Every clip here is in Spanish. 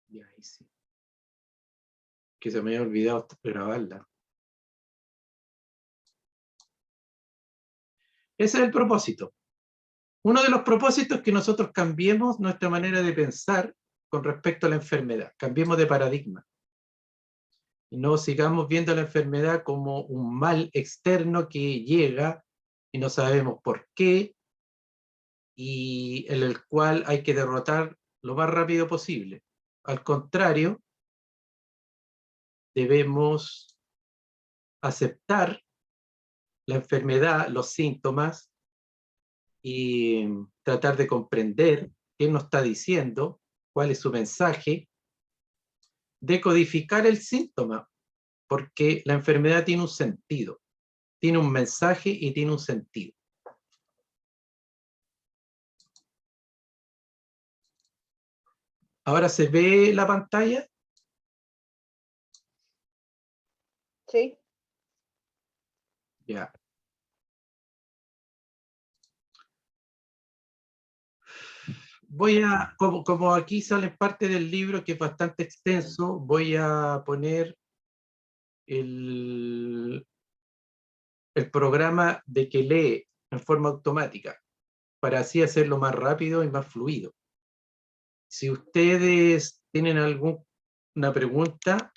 Y ahí sí. Que se me había olvidado grabarla. Ese es el propósito. Uno de los propósitos es que nosotros cambiemos nuestra manera de pensar con respecto a la enfermedad. Cambiemos de paradigma. Y no sigamos viendo la enfermedad como un mal externo que llega y no sabemos por qué y en el cual hay que derrotar lo más rápido posible. Al contrario, debemos aceptar la enfermedad, los síntomas y tratar de comprender qué nos está diciendo, cuál es su mensaje, decodificar el síntoma, porque la enfermedad tiene un sentido, tiene un mensaje y tiene un sentido. ¿Ahora se ve la pantalla? Sí. Ya. Voy a, como aquí sale parte del libro que es bastante extenso, voy a poner el programa de que lee en forma automática, para así hacerlo más rápido y más fluido. Si ustedes tienen alguna pregunta,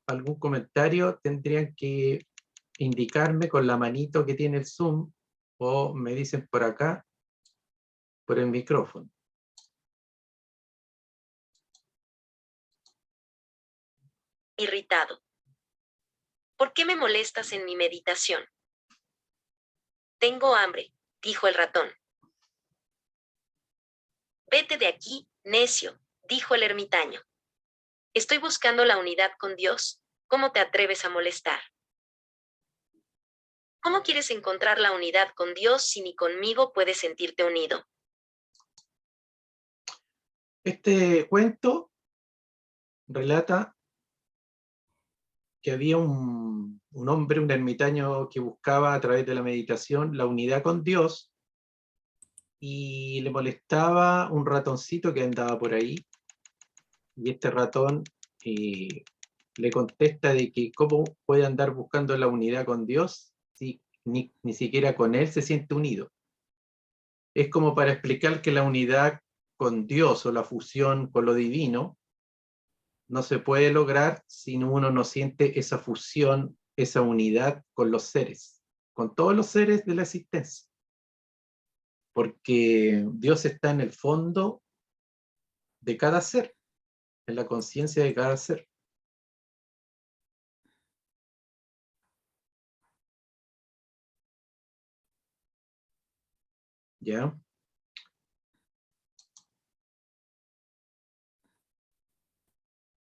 algún comentario, tendrían que indicarme con la manito que tiene el Zoom o me dicen por acá, por el micrófono. Irritado. ¿Por qué me molestas en mi meditación? Tengo hambre, dijo el ratón. Vete de aquí, necio, dijo el ermitaño. Estoy buscando la unidad con Dios. ¿Cómo te atreves a molestar? ¿Cómo quieres encontrar la unidad con Dios si ni conmigo puedes sentirte unido? Este cuento relata que había un hombre, un ermitaño que buscaba a través de la meditación la unidad con Dios y le molestaba un ratoncito que andaba por ahí y este ratón le contesta de que cómo puede andar buscando la unidad con Dios si ni siquiera con él se siente unido. Es como para explicar que la unidad con Dios o la fusión con lo divino no se puede lograr si uno no siente esa fusión, esa unidad con los seres, con todos los seres de la existencia. Porque Dios está en el fondo de cada ser, en la conciencia de cada ser. ¿Ya?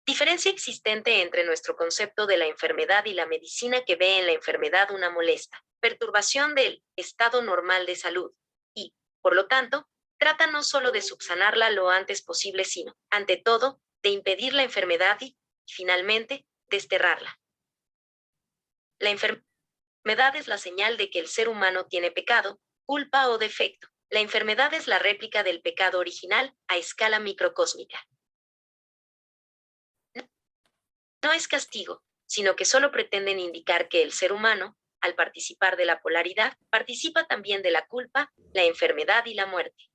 Diferencia existente entre nuestro concepto de la enfermedad y la medicina que ve en la enfermedad una molesta perturbación del estado normal de salud y, por lo tanto, trata no solo de subsanarla lo antes posible, sino, ante todo, de impedir la enfermedad y, finalmente, desterrarla. La enfermedad es la señal de que el ser humano tiene pecado, culpa o defecto. La enfermedad es la réplica del pecado original a escala microcósmica. No es castigo, sino que solo pretenden indicar que el ser humano, al participar de la polaridad, participa también de la culpa, la enfermedad y la muerte.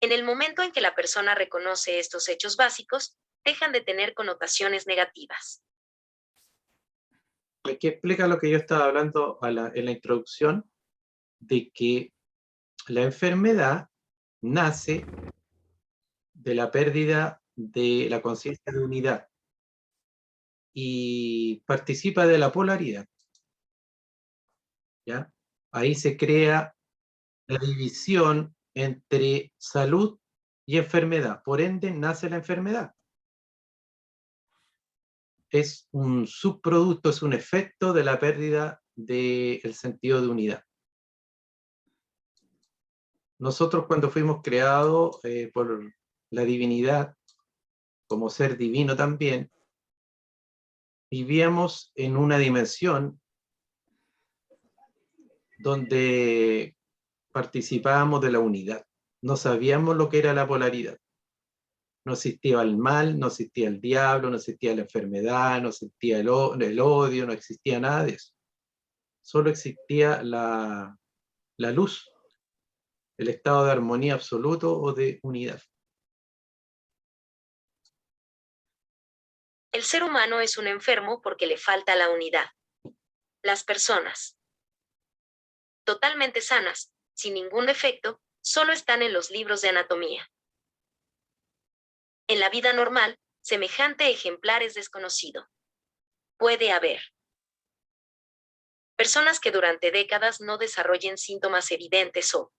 En el momento en que la persona reconoce estos hechos básicos, dejan de tener connotaciones negativas. Aquí explica lo que yo estaba hablando en la introducción, de que la enfermedad nace de la pérdida de la conciencia de unidad y participa de la polaridad. ¿Ya? Ahí se crea la división entre salud y enfermedad. Por ende, nace la enfermedad. Es un subproducto, es un efecto de la pérdida del sentido de unidad. Nosotros cuando fuimos creados por la divinidad, como ser divino también, vivíamos en una dimensión donde participábamos de la unidad. No sabíamos lo que era la polaridad. No existía el mal, no existía el diablo, no existía la enfermedad, no existía el odio, no existía nada de eso. Solo existía la luz, el estado de armonía absoluto o de unidad. El ser humano es un enfermo porque le falta la unidad. Las personas totalmente sanas, sin ningún defecto, solo están en los libros de anatomía. En la vida normal, semejante ejemplar es desconocido. Puede haber personas que durante décadas no desarrollen síntomas evidentes o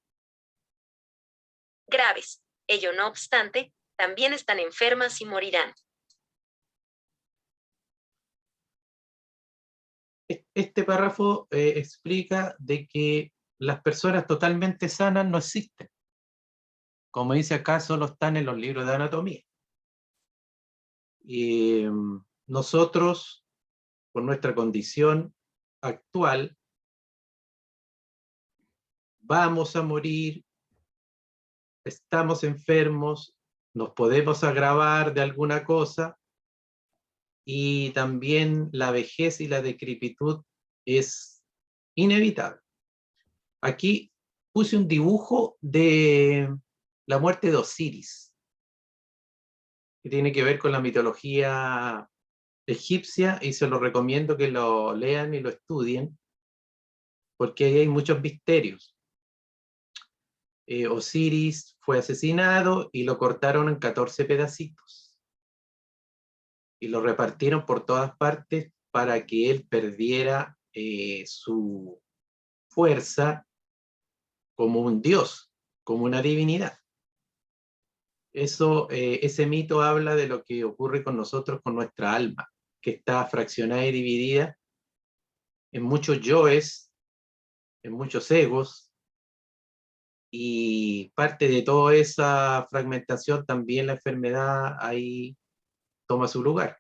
graves. Ello no obstante, también están enfermas y morirán. Este párrafo explica de que las personas totalmente sanas no existen. Como dice acá, solo están en los libros de anatomía. Y nosotros, por nuestra condición actual, vamos a morir, estamos enfermos, nos podemos agravar de alguna cosa, y también la vejez y la decrepitud es inevitable. Aquí puse un dibujo de la muerte de Osiris, que tiene que ver con la mitología egipcia, y se lo recomiendo que lo lean y lo estudien, porque ahí hay muchos misterios. Osiris fue asesinado y lo cortaron en 14 pedacitos. Y lo repartieron por todas partes para que él perdiera su fuerza como un dios, como una divinidad. Ese mito habla de lo que ocurre con nosotros, con nuestra alma, que está fraccionada y dividida en muchos yoes, en muchos egos, y parte de toda esa fragmentación también la enfermedad ahí toma su lugar.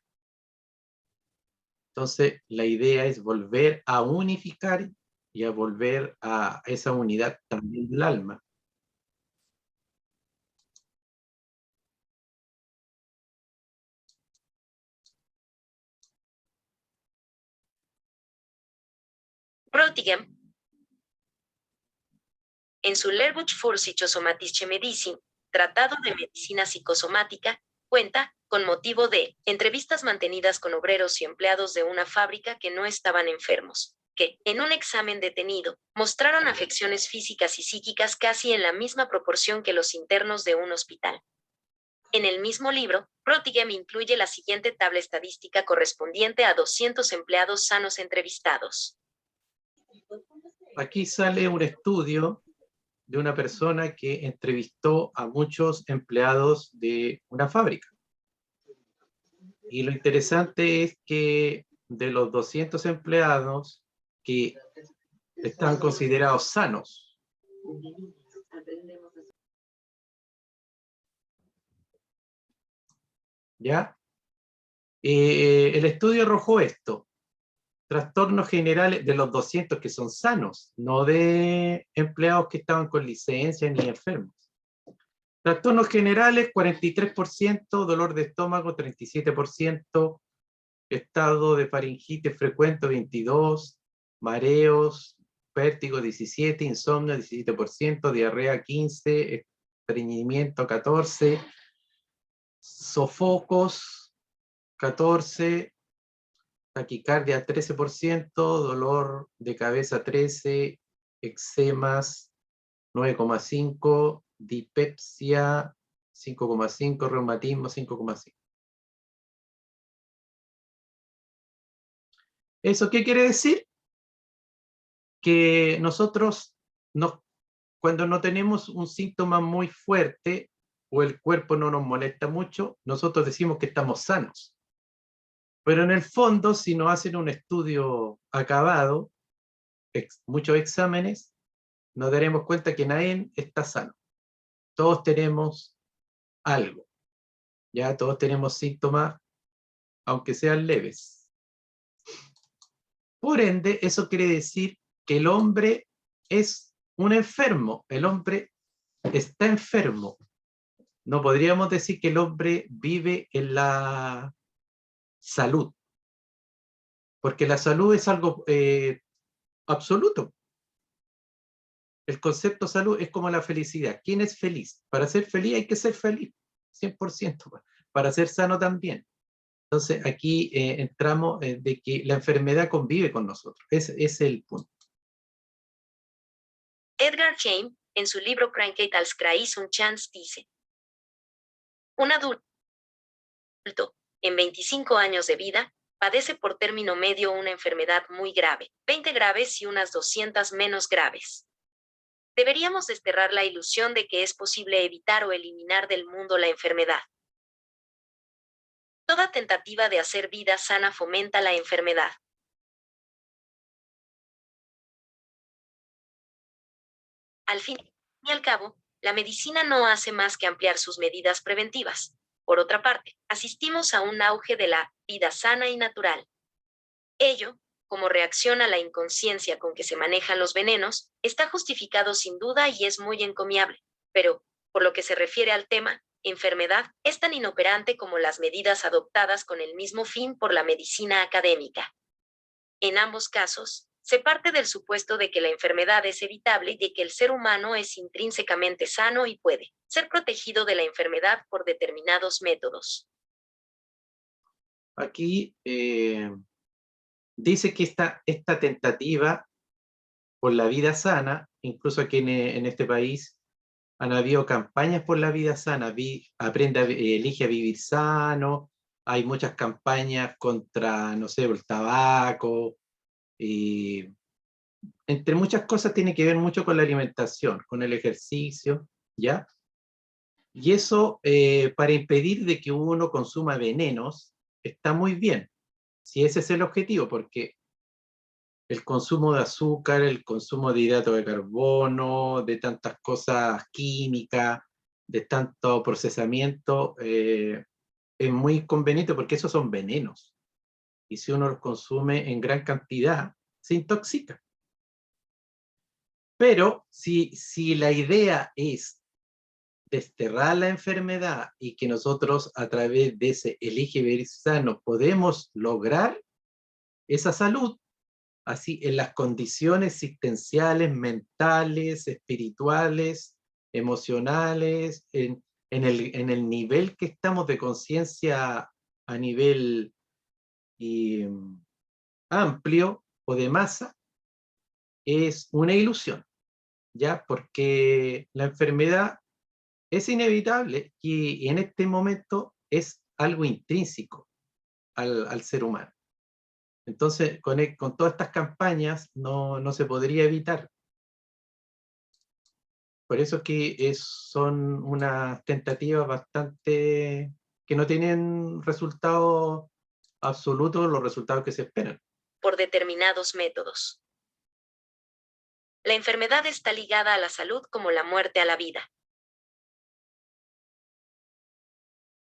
Entonces, la idea es volver a unificar y a volver a esa unidad también del alma. Groningen, en su Lehrbuch für Psychosomatische Medizin, Tratado de Medicina Psicosomática, cuenta, con motivo de entrevistas mantenidas con obreros y empleados de una fábrica que no estaban enfermos, que, en un examen detenido, mostraron afecciones físicas y psíquicas casi en la misma proporción que los internos de un hospital. En el mismo libro, Groningen incluye la siguiente tabla estadística correspondiente a 200 empleados sanos entrevistados. Aquí sale un estudio de una persona que entrevistó a muchos empleados de una fábrica. Y lo interesante es que de los 200 empleados que están considerados sanos, ¿ya? El estudio arrojó esto: trastornos generales de los 200 que son sanos, no de empleados que estaban con licencia ni enfermos. Trastornos generales, 43%, dolor de estómago, 37%, estado de faringitis frecuente, 22%, mareos, vértigo, 17%, insomnio, 17%, diarrea, 15%, estreñimiento, 14%, sofocos, 14%, taquicardia 13%, dolor de cabeza 13%, eczemas 9,5%, dispepsia 5,5%, reumatismo 5,5%. ¿Eso qué quiere decir? Que nosotros, cuando no tenemos un síntoma muy fuerte o el cuerpo no nos molesta mucho, nosotros decimos que estamos sanos. Pero en el fondo, si nos hacen un estudio acabado, muchos exámenes, nos daremos cuenta que nadie está sano. Todos tenemos algo, ya todos tenemos síntomas, aunque sean leves. Por ende, eso quiere decir que el hombre es un enfermo, el hombre está enfermo. no podríamos decir que el hombre vive en la salud, porque la salud es algo absoluto. El concepto salud es como la felicidad. ¿Quién es feliz? Para ser feliz hay que ser feliz, 100%. Para ser sano también. Entonces aquí entramos de que la enfermedad convive con nosotros. Ese es el punto. Edgar Schein, en su libro Krankheit als Kreis und Chance, dice: un adulto, en 25 años de vida, padece por término medio una enfermedad muy grave, 20 graves y unas 200 menos graves. Deberíamos desterrar la ilusión de que es posible evitar o eliminar del mundo la enfermedad. Toda tentativa de hacer vida sana fomenta la enfermedad. Al fin y al cabo, la medicina no hace más que ampliar sus medidas preventivas. Por otra parte, asistimos a un auge de la vida sana y natural. Ello, como reacción a la inconsciencia con que se manejan los venenos, está justificado sin duda y es muy encomiable. Pero, por lo que se refiere al tema, enfermedad, es tan inoperante como las medidas adoptadas con el mismo fin por la medicina académica. En ambos casos, se parte del supuesto de que la enfermedad es evitable y de que el ser humano es intrínsecamente sano y puede ser protegido de la enfermedad por determinados métodos. Aquí dice que esta tentativa por la vida sana, incluso aquí en este país, han habido campañas por la vida sana, elige a vivir sano, hay muchas campañas contra, no sé, el tabaco, y entre muchas cosas tiene que ver mucho con la alimentación, con el ejercicio, ¿ya? Y eso para impedir de que uno consuma venenos, está muy bien, si ese es el objetivo, porque el consumo de azúcar, el consumo de hidrato de carbono, de tantas cosas químicas, de tanto procesamiento, es muy conveniente porque esos son venenos. Y si uno los consume en gran cantidad, se intoxica. Pero si la idea es desterrar la enfermedad y que nosotros a través de ese elige vivir sano podemos lograr esa salud, así en las condiciones existenciales, mentales, espirituales, emocionales, en el nivel que estamos de conciencia a nivel amplio o de masa, es una ilusión, ¿ya? Porque la enfermedad es inevitable y en este momento es algo intrínseco al ser humano. Entonces, con todas estas campañas no se podría evitar. Por eso es que son unas tentativas bastante que no tienen resultados absolutos, los resultados que se esperan. Por determinados métodos. La enfermedad está ligada a la salud como la muerte a la vida.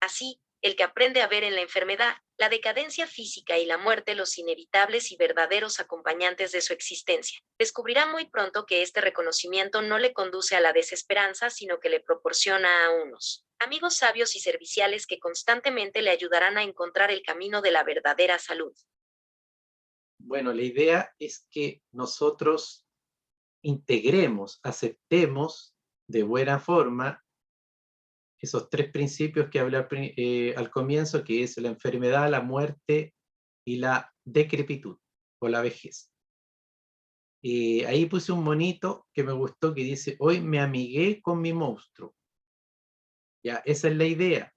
Así, el que aprende a ver en la enfermedad, la decadencia física y la muerte los inevitables y verdaderos acompañantes de su existencia, descubrirá muy pronto que este reconocimiento no le conduce a la desesperanza, sino que le proporciona a unos amigos sabios y serviciales que constantemente le ayudarán a encontrar el camino de la verdadera salud. Bueno, la idea es que nosotros integremos, aceptemos de buena forma esos tres principios que hablé al comienzo, que es la enfermedad, la muerte y la decrepitud o la vejez. Ahí puse un monito que me gustó que dice: hoy me amigué con mi monstruo. Ya, esa es la idea.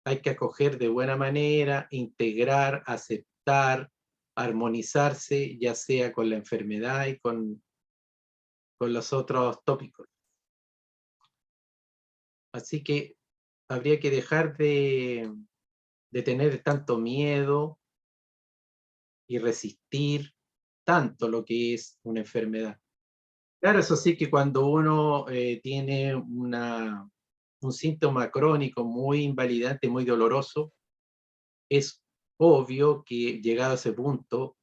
Hay que acoger de buena manera, integrar, aceptar, armonizarse, ya sea con la enfermedad y con los otros tópicos. Así que habría que dejar de tener tanto miedo y resistir tanto lo que es una enfermedad. Claro, eso sí que cuando uno tiene un síntoma crónico muy invalidante, muy doloroso, es obvio que llegado a ese punto,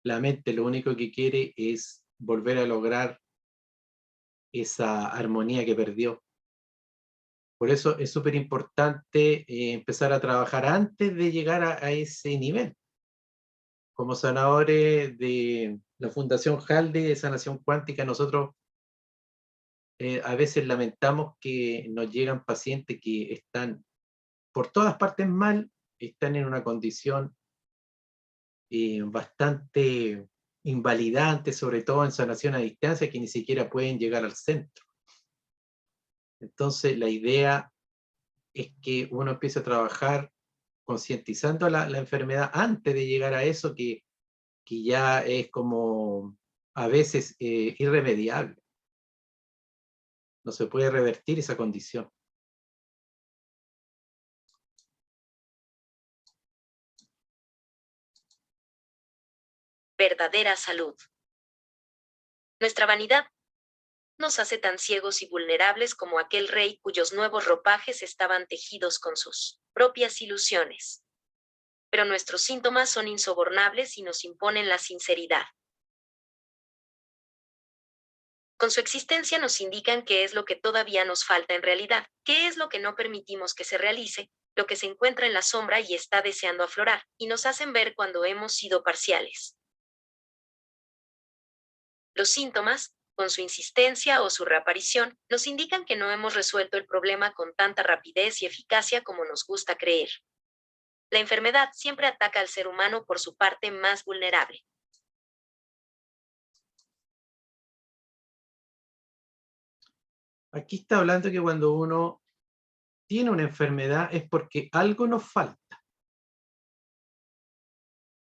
la mente lo único que quiere es volver a lograr esa armonía que perdió. Por eso es súper importante empezar a trabajar antes de llegar a ese nivel. Como sanadores de la Fundación Halde de Sanación Cuántica, nosotros a veces lamentamos que nos llegan pacientes que están por todas partes mal, están en una condición bastante invalidante, sobre todo en sanación a distancia, que ni siquiera pueden llegar al centro. Entonces la idea es que uno empiece a trabajar concientizando la enfermedad antes de llegar a eso que ya es como a veces irremediable. No se puede revertir esa condición. Verdadera salud. Nuestra vanidad nos hace tan ciegos y vulnerables como aquel rey cuyos nuevos ropajes estaban tejidos con sus propias ilusiones. Pero nuestros síntomas son insobornables y nos imponen la sinceridad. Con su existencia nos indican qué es lo que todavía nos falta en realidad, qué es lo que no permitimos que se realice, lo que se encuentra en la sombra y está deseando aflorar, y nos hacen ver cuando hemos sido parciales. Los síntomas, con su insistencia o su reaparición, nos indican que no hemos resuelto el problema con tanta rapidez y eficacia como nos gusta creer. La enfermedad siempre ataca al ser humano por su parte más vulnerable. Aquí está hablando que cuando uno tiene una enfermedad es porque algo nos falta.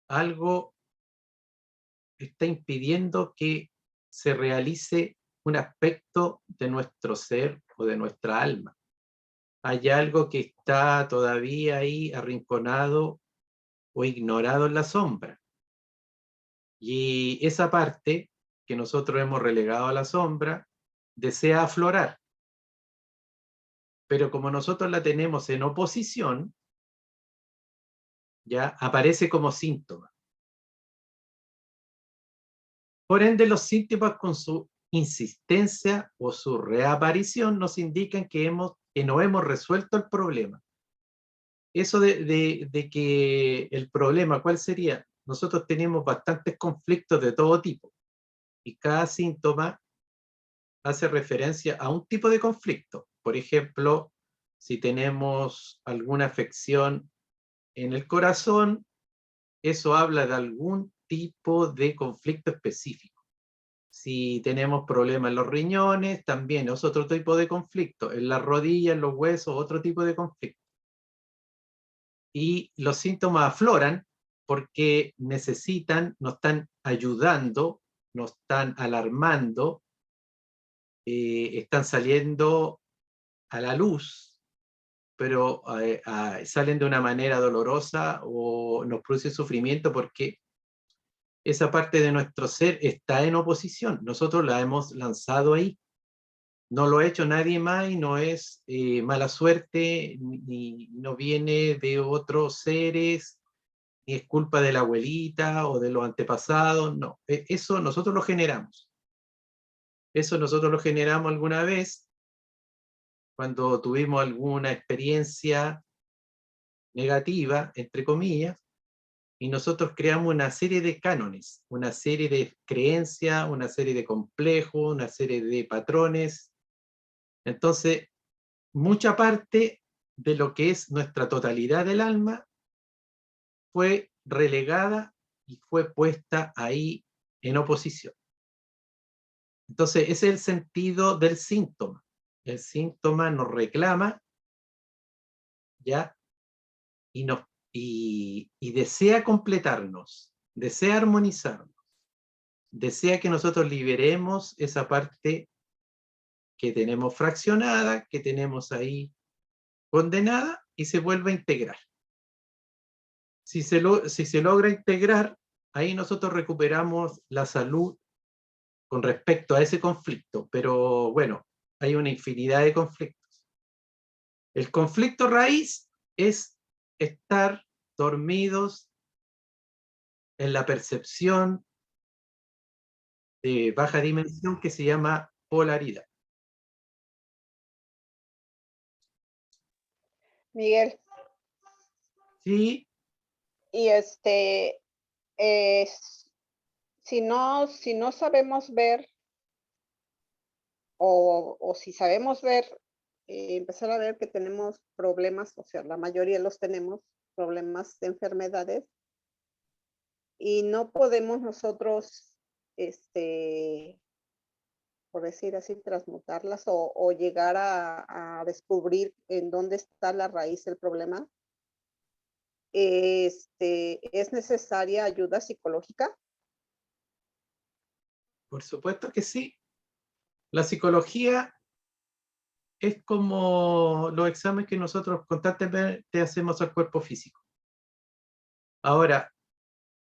Algo está impidiendo que se realice un aspecto de nuestro ser o de nuestra alma. Hay algo que está todavía ahí arrinconado o ignorado en la sombra. Y esa parte que nosotros hemos relegado a la sombra desea aflorar. Pero como nosotros la tenemos en oposición, ya aparece como síntoma. Por ende, los síntomas con su insistencia o su reaparición nos indican que no hemos resuelto el problema. Eso de que el problema, ¿cuál sería? Nosotros tenemos bastantes conflictos de todo tipo y cada síntoma hace referencia a un tipo de conflicto. Por ejemplo, si tenemos alguna afección en el corazón, eso habla de algún tipo de conflicto específico. Si tenemos problemas en los riñones, también es otro tipo de conflicto. En las rodillas, en los huesos, otro tipo de conflicto. Y los síntomas afloran porque necesitan, nos están ayudando, nos están alarmando, están saliendo a la luz, pero salen de una manera dolorosa o nos produce sufrimiento porque esa parte de nuestro ser está en oposición. Nosotros la hemos lanzado ahí. No lo ha hecho nadie más y no es mala suerte, ni no viene de otros seres, ni es culpa de la abuelita o de los antepasados. No, eso nosotros lo generamos. Eso nosotros lo generamos alguna vez cuando tuvimos alguna experiencia negativa, entre comillas, y nosotros creamos una serie de cánones, una serie de creencias, una serie de complejos, una serie de patrones. Entonces, mucha parte de lo que es nuestra totalidad del alma fue relegada y fue puesta ahí en oposición. Entonces, ese es el sentido del síntoma. El síntoma nos reclama, ¿ya? Y desea completarnos, desea armonizarnos, desea que nosotros liberemos esa parte que tenemos fraccionada, que tenemos ahí condenada, y se vuelva a integrar. Si se logra integrar, ahí nosotros recuperamos la salud con respecto a ese conflicto, pero bueno, hay una infinidad de conflictos. El conflicto raíz es estar dormidos en la percepción de baja dimensión que se llama polaridad. Miguel. Sí, Y si no sabemos ver, o si sabemos ver, empezar a ver que tenemos problemas, o sea, la mayoría los tenemos, problemas de enfermedades, y no podemos nosotros, por decir así, transmutarlas o llegar a descubrir en dónde está la raíz del problema, ¿es necesaria ayuda psicológica? por supuesto que sí. La psicología es como los exámenes que nosotros constantemente hacemos al cuerpo físico. Ahora,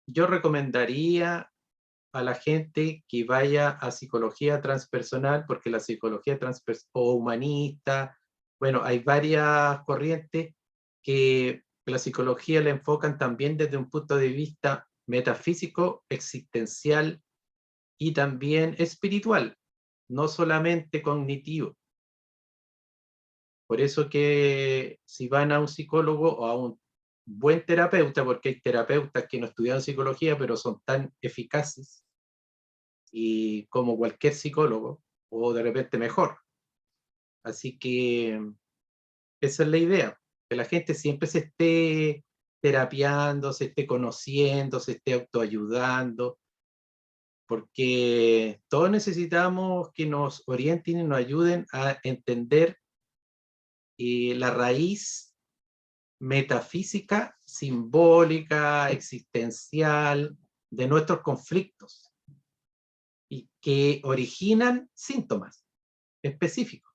yo recomendaría a la gente que vaya a psicología transpersonal, porque la psicología transpersonal o humanista, bueno, hay varias corrientes que la psicología la enfocan también desde un punto de vista metafísico, existencial y también espiritual, no solamente cognitivo. Por eso que si van a un psicólogo o a un buen terapeuta, porque hay terapeutas que no estudian psicología, pero son tan eficaces y como cualquier psicólogo, o de repente mejor. Así que esa es la idea, que la gente siempre se esté terapiando, se esté conociendo, se esté autoayudando, porque todos necesitamos que nos orienten y nos ayuden a entender la raíz metafísica, simbólica, existencial de nuestros conflictos y que originan síntomas específicos.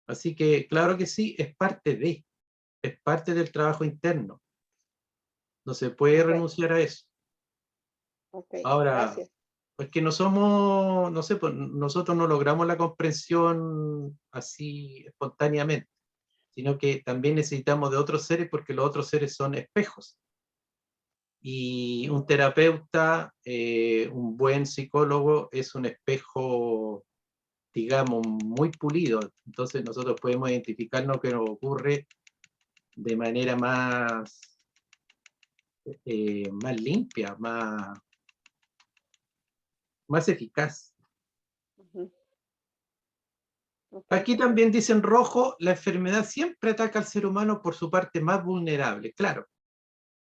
Así que claro que sí, es parte del trabajo interno. No se puede Ok, renunciar a eso. ok, Ahora, gracias. pues que no somos, no sé, pues nosotros no logramos la comprensión así espontáneamente, sino que también necesitamos de otros seres porque los otros seres son espejos. Y un terapeuta, un buen psicólogo es un espejo, digamos, muy pulido. Entonces nosotros podemos identificar lo que nos ocurre de manera más limpia, más eficaz. Ujú, ok, Aquí también dice en rojo, la enfermedad siempre ataca al ser humano por su parte más vulnerable. Claro,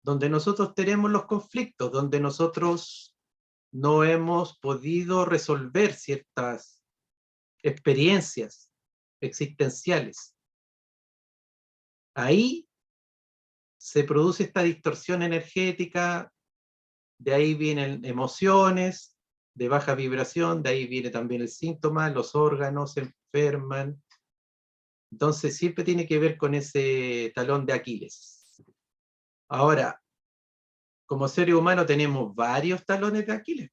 donde nosotros tenemos los conflictos, donde nosotros no hemos podido resolver ciertas experiencias existenciales. Ahí se produce esta distorsión energética, de ahí vienen emociones de baja vibración, de ahí viene también el síntoma, los órganos se enferman. Entonces siempre tiene que ver con ese talón de Aquiles. Ahora, como seres humanos tenemos varios talones de Aquiles,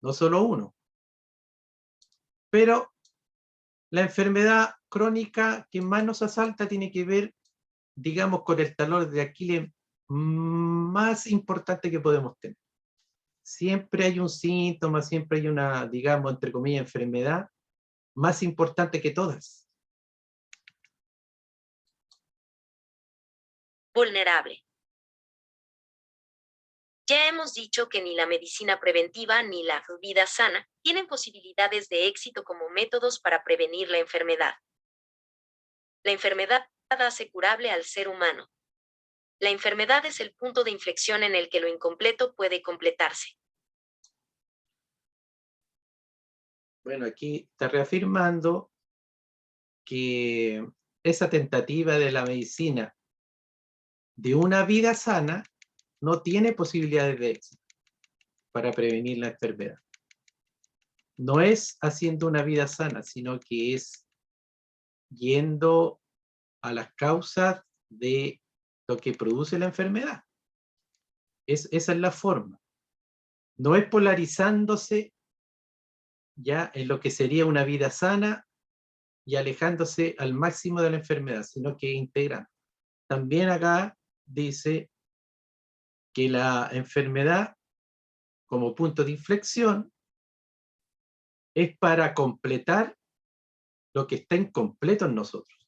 no solo uno. Pero la enfermedad crónica que más nos asalta tiene que ver, digamos, con el talón de Aquiles más importante que podemos tener. Siempre hay un síntoma, siempre hay una, digamos, entre comillas, enfermedad más importante que todas. Vulnerable. Ya hemos dicho que ni la medicina preventiva ni la vida sana tienen posibilidades de éxito como métodos para prevenir la enfermedad. La enfermedad hace curable al ser humano. La enfermedad es el punto de inflexión en el que lo incompleto puede completarse. Bueno, aquí está reafirmando que esa tentativa de la medicina de una vida sana no tiene posibilidades de éxito para prevenir la enfermedad. No es haciendo una vida sana, sino que es yendo a las causas de lo que produce la enfermedad. Esa es la forma. No es polarizándose ya en lo que sería una vida sana y alejándose al máximo de la enfermedad, sino que integrando. También acá dice que la enfermedad como punto de inflexión es para completar lo que está incompleto en nosotros.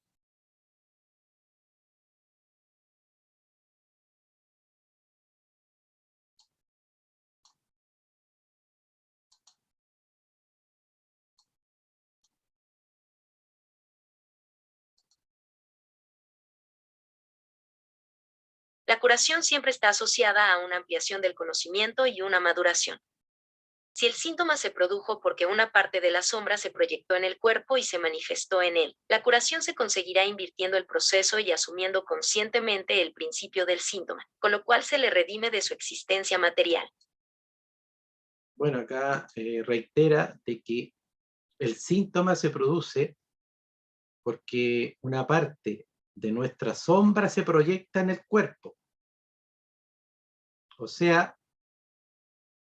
La curación siempre está asociada a una ampliación del conocimiento y una maduración. Si el síntoma se produjo porque una parte de la sombra se proyectó en el cuerpo y se manifestó en él, la curación se conseguirá invirtiendo el proceso y asumiendo conscientemente el principio del síntoma, con lo cual se le redime de su existencia material. Bueno, acá reitera de que el síntoma se produce porque una parte de nuestra sombra se proyecta en el cuerpo. O sea,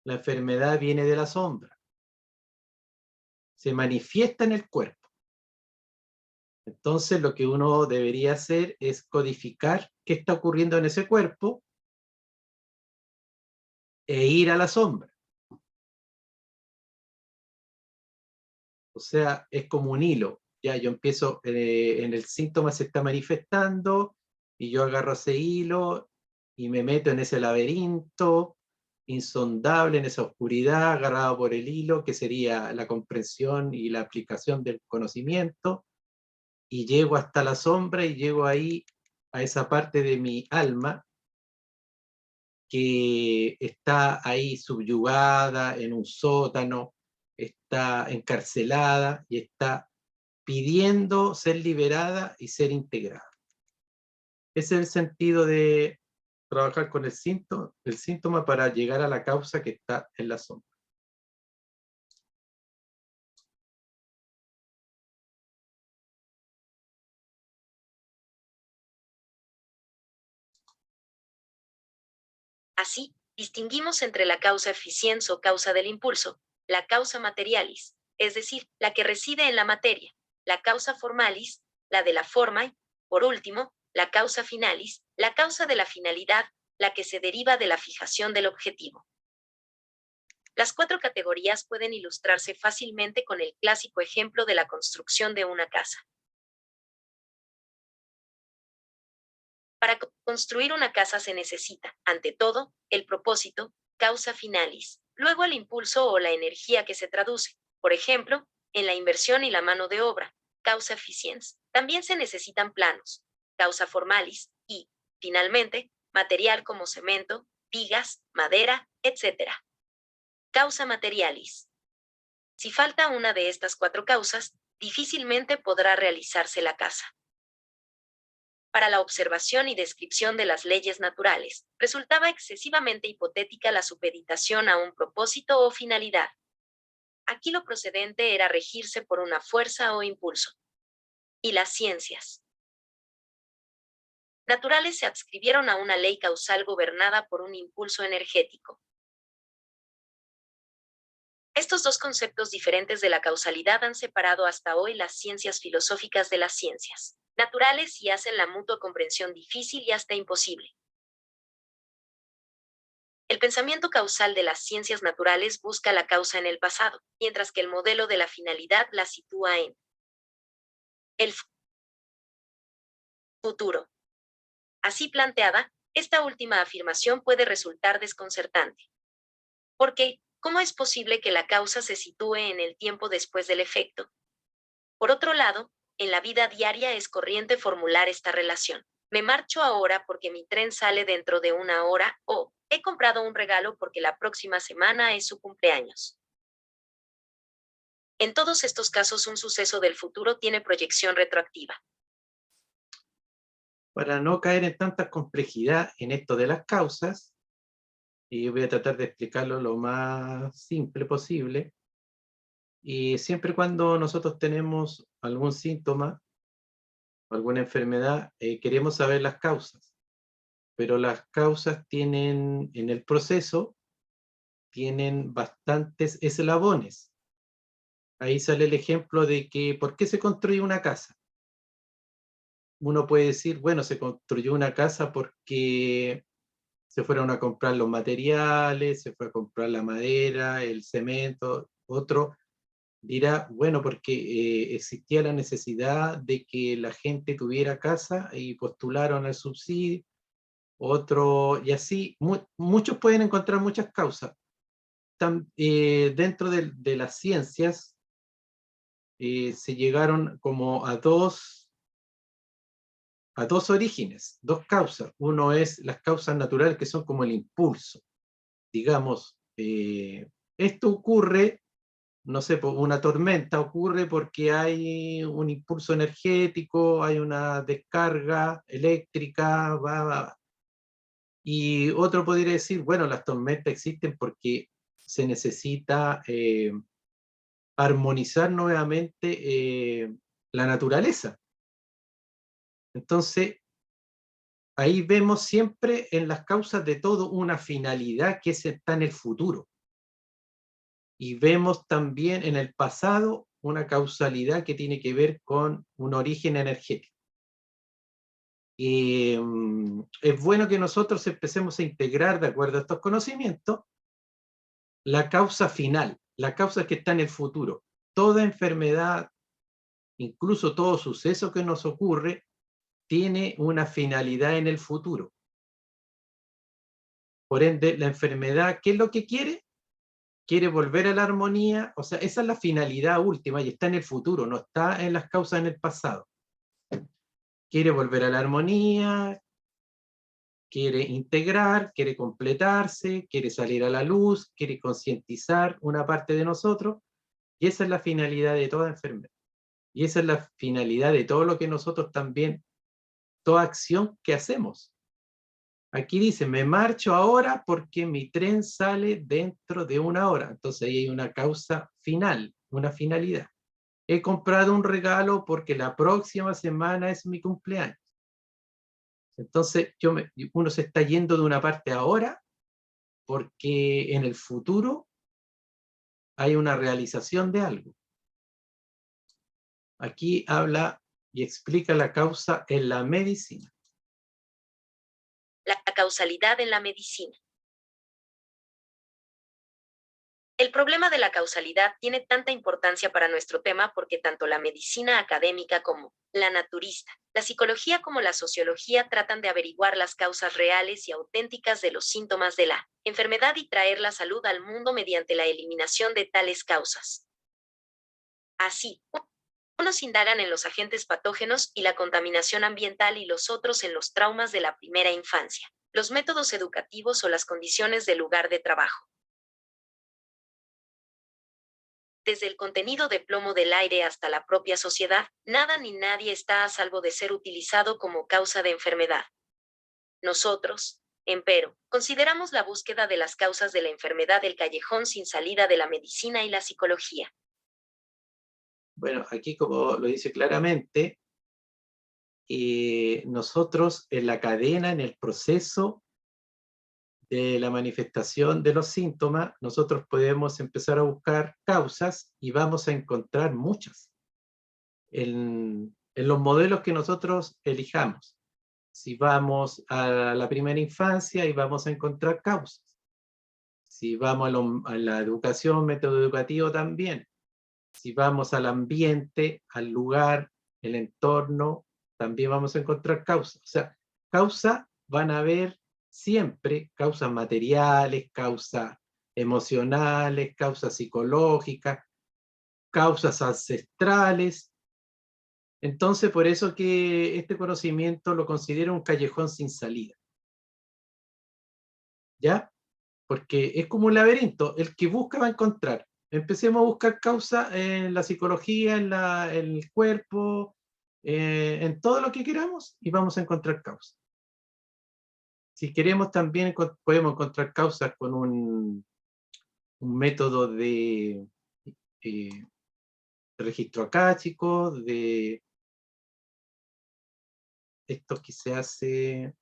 la enfermedad viene de la sombra. Se manifiesta en el cuerpo. Entonces, lo que uno debería hacer es codificar qué está ocurriendo en ese cuerpo e ir a la sombra. O sea, es como un hilo. Ya yo empiezo, en el síntoma se está manifestando y yo agarro ese hilo y me meto en ese laberinto insondable, en esa oscuridad, agarrado por el hilo, que sería la comprensión y la aplicación del conocimiento, y llego hasta la sombra y llego ahí a esa parte de mi alma que está ahí subyugada en un sótano, está encarcelada y está pidiendo ser liberada y ser integrada. Ese es el sentido de trabajar con el síntoma para llegar a la causa que está en la sombra. Así, distinguimos entre la causa efficiens o causa del impulso, la causa materialis, es decir, la que reside en la materia, la causa formalis, la de la forma y, por último, la causa finalis, la causa de la finalidad, la que se deriva de la fijación del objetivo. Las 4 categorías pueden ilustrarse fácilmente con el clásico ejemplo de la construcción de una casa. Para construir una casa se necesita, ante todo, el propósito, causa finalis, luego el impulso o la energía que se traduce, por ejemplo, en la inversión y la mano de obra, causa efficiens. También se necesitan planos, causa formalis, y, finalmente, material como cemento, vigas, madera, etc. Causa materialis. Si falta una de estas 4 causas, difícilmente podrá realizarse la casa. Para la observación y descripción de las leyes naturales, resultaba excesivamente hipotética la supeditación a un propósito o finalidad. Aquí lo procedente era regirse por una fuerza o impulso. Y las ciencias naturales se adscribieron a una ley causal gobernada por un impulso energético. Estos 2 conceptos diferentes de la causalidad han separado hasta hoy las ciencias filosóficas de las ciencias naturales y hacen la mutua comprensión difícil y hasta imposible. El pensamiento causal de las ciencias naturales busca la causa en el pasado, mientras que el modelo de la finalidad la sitúa en el futuro. Así planteada, esta última afirmación puede resultar desconcertante. Porque, ¿cómo es posible que la causa se sitúe en el tiempo después del efecto? Por otro lado, en la vida diaria es corriente formular esta relación. Me marcho ahora porque mi tren sale dentro de 1 hora, o he comprado un regalo porque la próxima semana es su cumpleaños. En todos estos casos, un suceso del futuro tiene proyección retroactiva. Para no caer en tanta complejidad en esto de las causas, y voy a tratar de explicarlo lo más simple posible, y siempre cuando nosotros tenemos algún síntoma, alguna enfermedad, queremos saber las causas, pero las causas tienen, en el proceso, tienen bastantes eslabones. Ahí sale el ejemplo de que, ¿por qué se construye una casa? Uno puede decir, bueno, se construyó una casa porque se fueron a comprar los materiales, se fue a comprar la madera, el cemento, otro dirá, bueno, porque existía la necesidad de que la gente tuviera casa y postularon el subsidio, otro, y así, muchos pueden encontrar muchas causas. Dentro de las ciencias se llegaron como a dos orígenes, dos causas. Uno es las causas naturales, que son como el impulso. Digamos, esto ocurre, no sé, una tormenta ocurre porque hay un impulso energético, hay una descarga eléctrica, va. Y otro podría decir, bueno, las tormentas existen porque se necesita armonizar nuevamente la naturaleza. Entonces, ahí vemos siempre en las causas de todo una finalidad que está en el futuro. Y vemos también en el pasado una causalidad que tiene que ver con un origen energético. Y es bueno que nosotros empecemos a integrar, de acuerdo a estos conocimientos, la causa final, la causa que está en el futuro. Toda enfermedad, incluso todo suceso que nos ocurre, tiene una finalidad en el futuro. Por ende, la enfermedad, ¿qué es lo que quiere? Quiere volver a la armonía, o sea, esa es la finalidad última y está en el futuro, no está en las causas en el pasado. Quiere volver a la armonía, quiere integrar, quiere completarse, quiere salir a la luz, quiere concientizar una parte de nosotros, y esa es la finalidad de toda enfermedad. Y esa es la finalidad de todo lo que nosotros también, toda acción que hacemos. Aquí dice, me marcho ahora porque mi tren sale dentro de una hora. Entonces ahí hay una causa final, una finalidad. He comprado un regalo porque la próxima semana es mi cumpleaños. Entonces uno se está yendo de una parte ahora porque en el futuro hay una realización de algo. Aquí habla y explica la causa en la medicina. La causalidad en la medicina. El problema de la causalidad tiene tanta importancia para nuestro tema porque tanto la medicina académica como la naturista, la psicología como la sociología tratan de averiguar las causas reales y auténticas de los síntomas de la enfermedad y traer la salud al mundo mediante la eliminación de tales causas. Así, unos indagan en los agentes patógenos y la contaminación ambiental y los otros en los traumas de la primera infancia, los métodos educativos o las condiciones del lugar de trabajo. Desde el contenido de plomo del aire hasta la propia sociedad, nada ni nadie está a salvo de ser utilizado como causa de enfermedad. Nosotros, empero, consideramos la búsqueda de las causas de la enfermedad el callejón sin salida de la medicina y la psicología. Bueno, aquí como lo dice claramente, nosotros en la cadena, en el proceso de la manifestación de los síntomas, nosotros podemos empezar a buscar causas y vamos a encontrar muchas en los modelos que nosotros elijamos. Si vamos a la primera infancia, y vamos a encontrar causas. Si vamos a la educación, método educativo también. Si vamos al ambiente, al lugar, el entorno, también vamos a encontrar causas. O sea, causas van a haber siempre, causas materiales, causas emocionales, causas psicológicas, causas ancestrales. Entonces, por eso que este conocimiento lo considero un callejón sin salida. ¿Ya? Porque es como un laberinto, el que busca va a encontrar. Empecemos a buscar causas en la psicología, en el cuerpo, en todo lo que queramos y vamos a encontrar causas. Si queremos también podemos encontrar causas con un método de registro acáchico, de esto que se hace,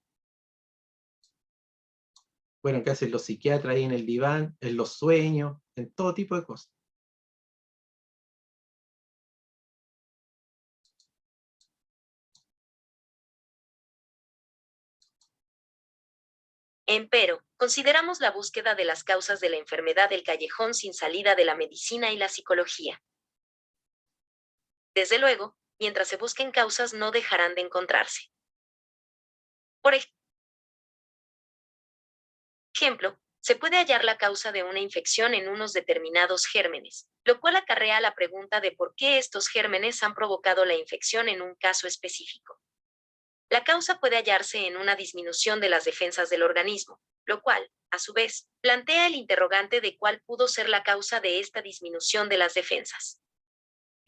bueno, que hacen los psiquiatras ahí en el diván, en los sueños, en todo tipo de cosas. Empero, consideramos la búsqueda de las causas de la enfermedad el callejón sin salida de la medicina y la psicología. Desde luego, mientras se busquen causas no dejarán de encontrarse. Por ejemplo, se puede hallar la causa de una infección en unos determinados gérmenes, lo cual acarrea la pregunta de por qué estos gérmenes han provocado la infección en un caso específico. La causa puede hallarse en una disminución de las defensas del organismo, lo cual, a su vez, plantea el interrogante de cuál pudo ser la causa de esta disminución de las defensas.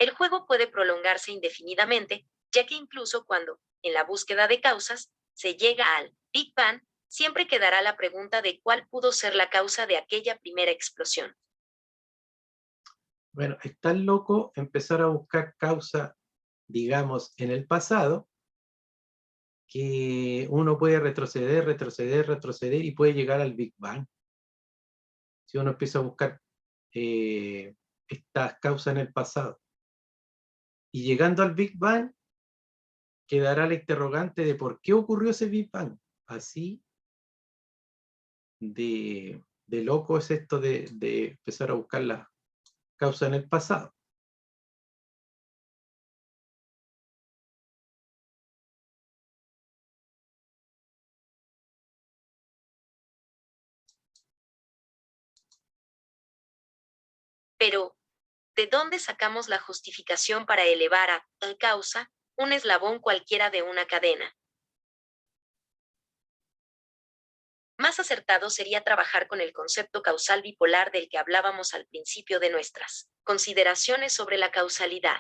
El juego puede prolongarse indefinidamente, ya que incluso cuando, en la búsqueda de causas, se llega al Big Bang, siempre quedará la pregunta de cuál pudo ser la causa de aquella primera explosión. Bueno, es tan loco empezar a buscar causa, digamos, en el pasado, que uno puede retroceder, retroceder, retroceder y puede llegar al Big Bang. Si uno empieza a buscar estas causas en el pasado. Y llegando al Big Bang, quedará la interrogante de por qué ocurrió ese Big Bang. Así de loco es esto de empezar a buscar las causas en el pasado. Pero, ¿de dónde sacamos la justificación para elevar a tal causa un eslabón cualquiera de una cadena? Más acertado sería trabajar con el concepto causal bipolar del que hablábamos al principio de nuestras consideraciones sobre la causalidad.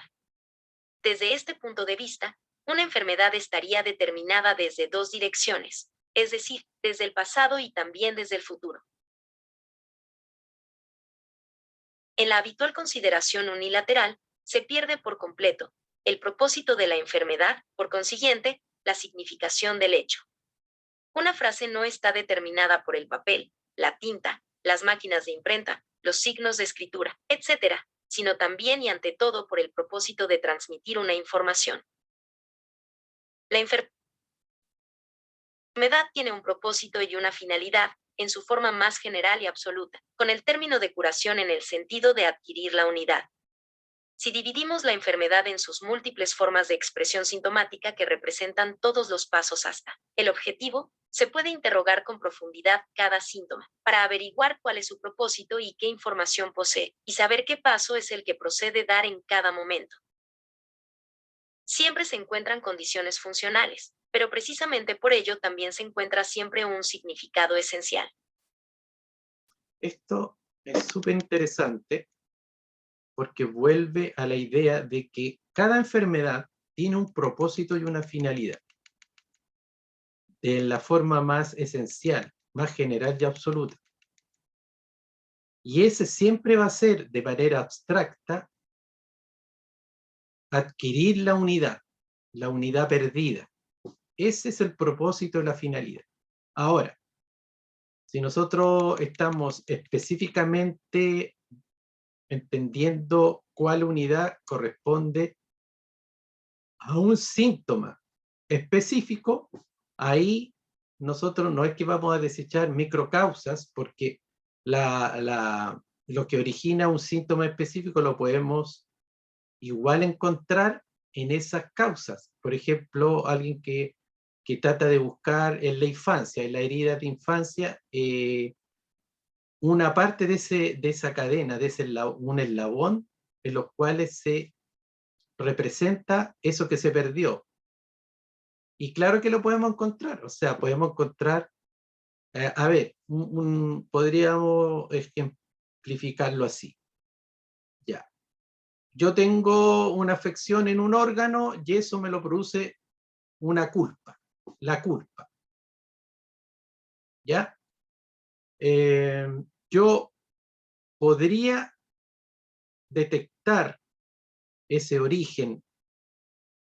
Desde este punto de vista, una enfermedad estaría determinada desde dos direcciones, es decir, desde el pasado y también desde el futuro. En la habitual consideración unilateral, se pierde por completo el propósito de la enfermedad, por consiguiente, la significación del hecho. Una frase no está determinada por el papel, la tinta, las máquinas de imprenta, los signos de escritura, etc., sino también y ante todo por el propósito de transmitir una información. La enfermedad tiene un propósito y una finalidad, en su forma más general y absoluta, con el término de curación en el sentido de adquirir la unidad. Si dividimos la enfermedad en sus múltiples formas de expresión sintomática que representan todos los pasos hasta el objetivo, se puede interrogar con profundidad cada síntoma, para averiguar cuál es su propósito y qué información posee, y saber qué paso es el que procede dar en cada momento. Siempre se encuentran condiciones funcionales, pero precisamente por ello también se encuentra siempre un significado esencial. Esto es súper interesante porque vuelve a la idea de que cada enfermedad tiene un propósito y una finalidad. De la forma más esencial, más general y absoluta. Y ese siempre va a ser, de manera abstracta, adquirir la unidad perdida. Ese es el propósito y la finalidad. Ahora, si nosotros estamos específicamente entendiendo cuál unidad corresponde a un síntoma específico, ahí nosotros no es que vamos a desechar microcausas, porque lo que origina un síntoma específico lo podemos igual encontrar en esas causas. Por ejemplo, alguien que trata de buscar en la infancia, en la herida de infancia, una parte de esa cadena, un eslabón, en los cuales se representa eso que se perdió. Y claro que lo podemos encontrar, o sea, podemos encontrar, a ver, podríamos ejemplificarlo así. Ya. Yo tengo una afección en un órgano y eso me lo produce una culpa, la culpa. ¿Ya? Yo podría detectar ese origen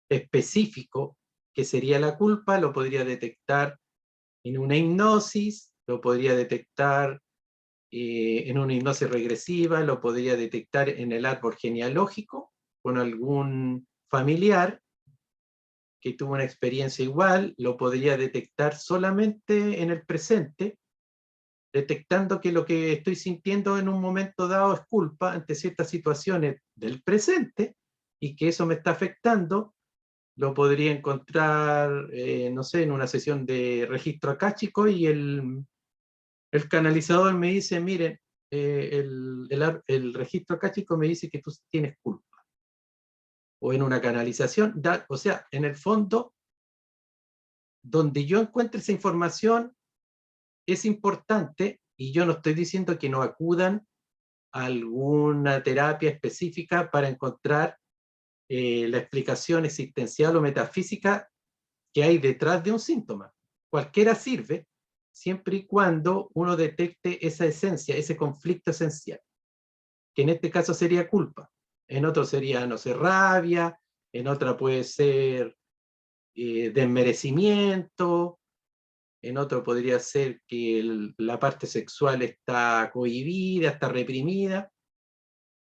específico que sería la culpa, lo podría detectar en una hipnosis, lo podría detectar en una hipnosis regresiva, lo podría detectar en el árbol genealógico con algún familiar que tuvo una experiencia igual, lo podría detectar solamente en el presente, detectando que lo que estoy sintiendo en un momento dado es culpa ante ciertas situaciones del presente, y que eso me está afectando, lo podría encontrar, no sé, en una sesión de registro acáchico, y el canalizador me dice, miren, el registro acáchico me dice que tú tienes culpa. O en una canalización, o sea, en el fondo, donde yo encuentre esa información es importante, y yo no estoy diciendo que no acudan a alguna terapia específica para encontrar la explicación existencial o metafísica que hay detrás de un síntoma. Cualquiera sirve, siempre y cuando uno detecte esa esencia, ese conflicto esencial, que en este caso sería culpa. En otro sería, no sé, rabia, en otra puede ser desmerecimiento, en otro podría ser que la parte sexual está cohibida, está reprimida.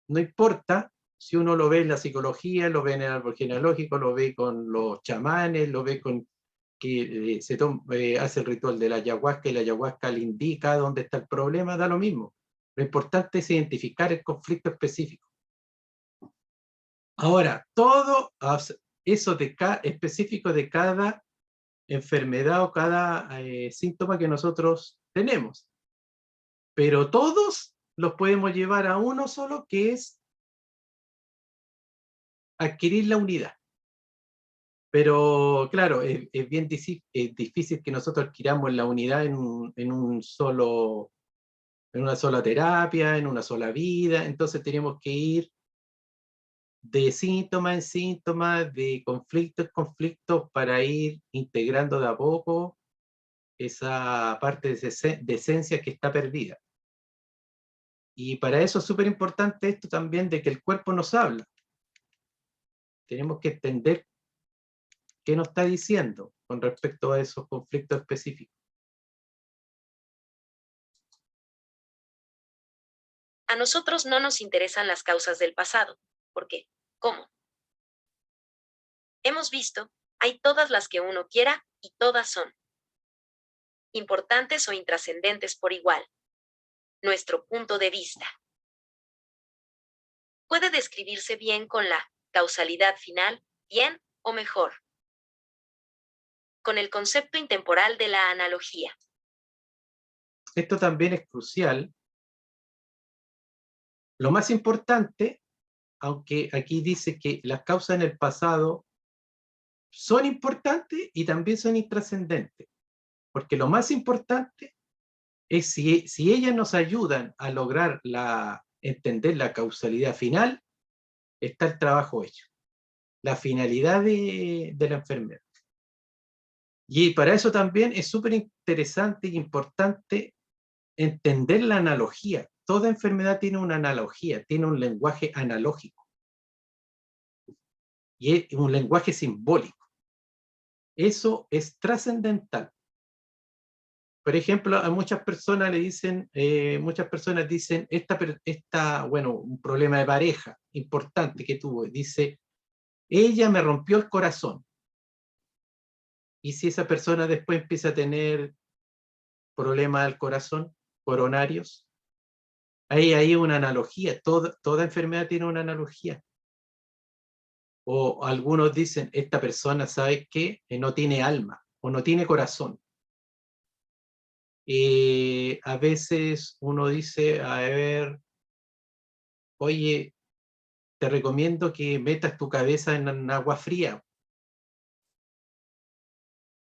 No importa si uno lo ve en la psicología, lo ve en el árbol genealógico, lo ve con los chamanes, lo ve con que hace el ritual de la ayahuasca, y la ayahuasca le indica dónde está el problema, da lo mismo. Lo importante es identificar el conflicto específico. Ahora, todo eso específico de cada enfermedad o cada síntoma que nosotros tenemos. Pero todos los podemos llevar a uno solo, que es adquirir la unidad. Pero claro, es bien difícil que nosotros adquiramos la unidad en una sola terapia, en una sola vida. Entonces tenemos que ir de síntoma en síntoma, de conflicto en conflicto, para ir integrando de a poco esa parte de esencia que está perdida. Y para eso es súper importante esto también de que el cuerpo nos habla. Tenemos que entender qué nos está diciendo con respecto a esos conflictos específicos. A nosotros no nos interesan las causas del pasado. ¿Por qué? ¿Cómo? Hemos visto, hay todas las que uno quiera y todas son importantes o intrascendentes por igual. Nuestro punto de vista puede describirse bien con la causalidad final, bien o mejor, con el concepto intemporal de la analogía. Esto también es crucial. Lo más importante, aunque aquí dice que las causas en el pasado son importantes y también son intrascendentes, porque lo más importante es si ellas nos ayudan a lograr entender la causalidad final, está el trabajo hecho, la finalidad de la enfermedad. Y para eso también es súper interesante y importante entender la analogía. Toda enfermedad tiene una analogía, tiene un lenguaje analógico. Y es un lenguaje simbólico. Eso es trascendental. Por ejemplo, a muchas personas le dicen, bueno, un problema de pareja importante que tuvo, dice, ella me rompió el corazón. Y si esa persona después empieza a tener problemas del corazón, coronarios, ahí hay una analogía, toda enfermedad tiene una analogía. O algunos dicen, esta persona, ¿sabes qué? No tiene alma, o no tiene corazón. A veces uno dice, a ver, oye, te recomiendo que metas tu cabeza en agua fría.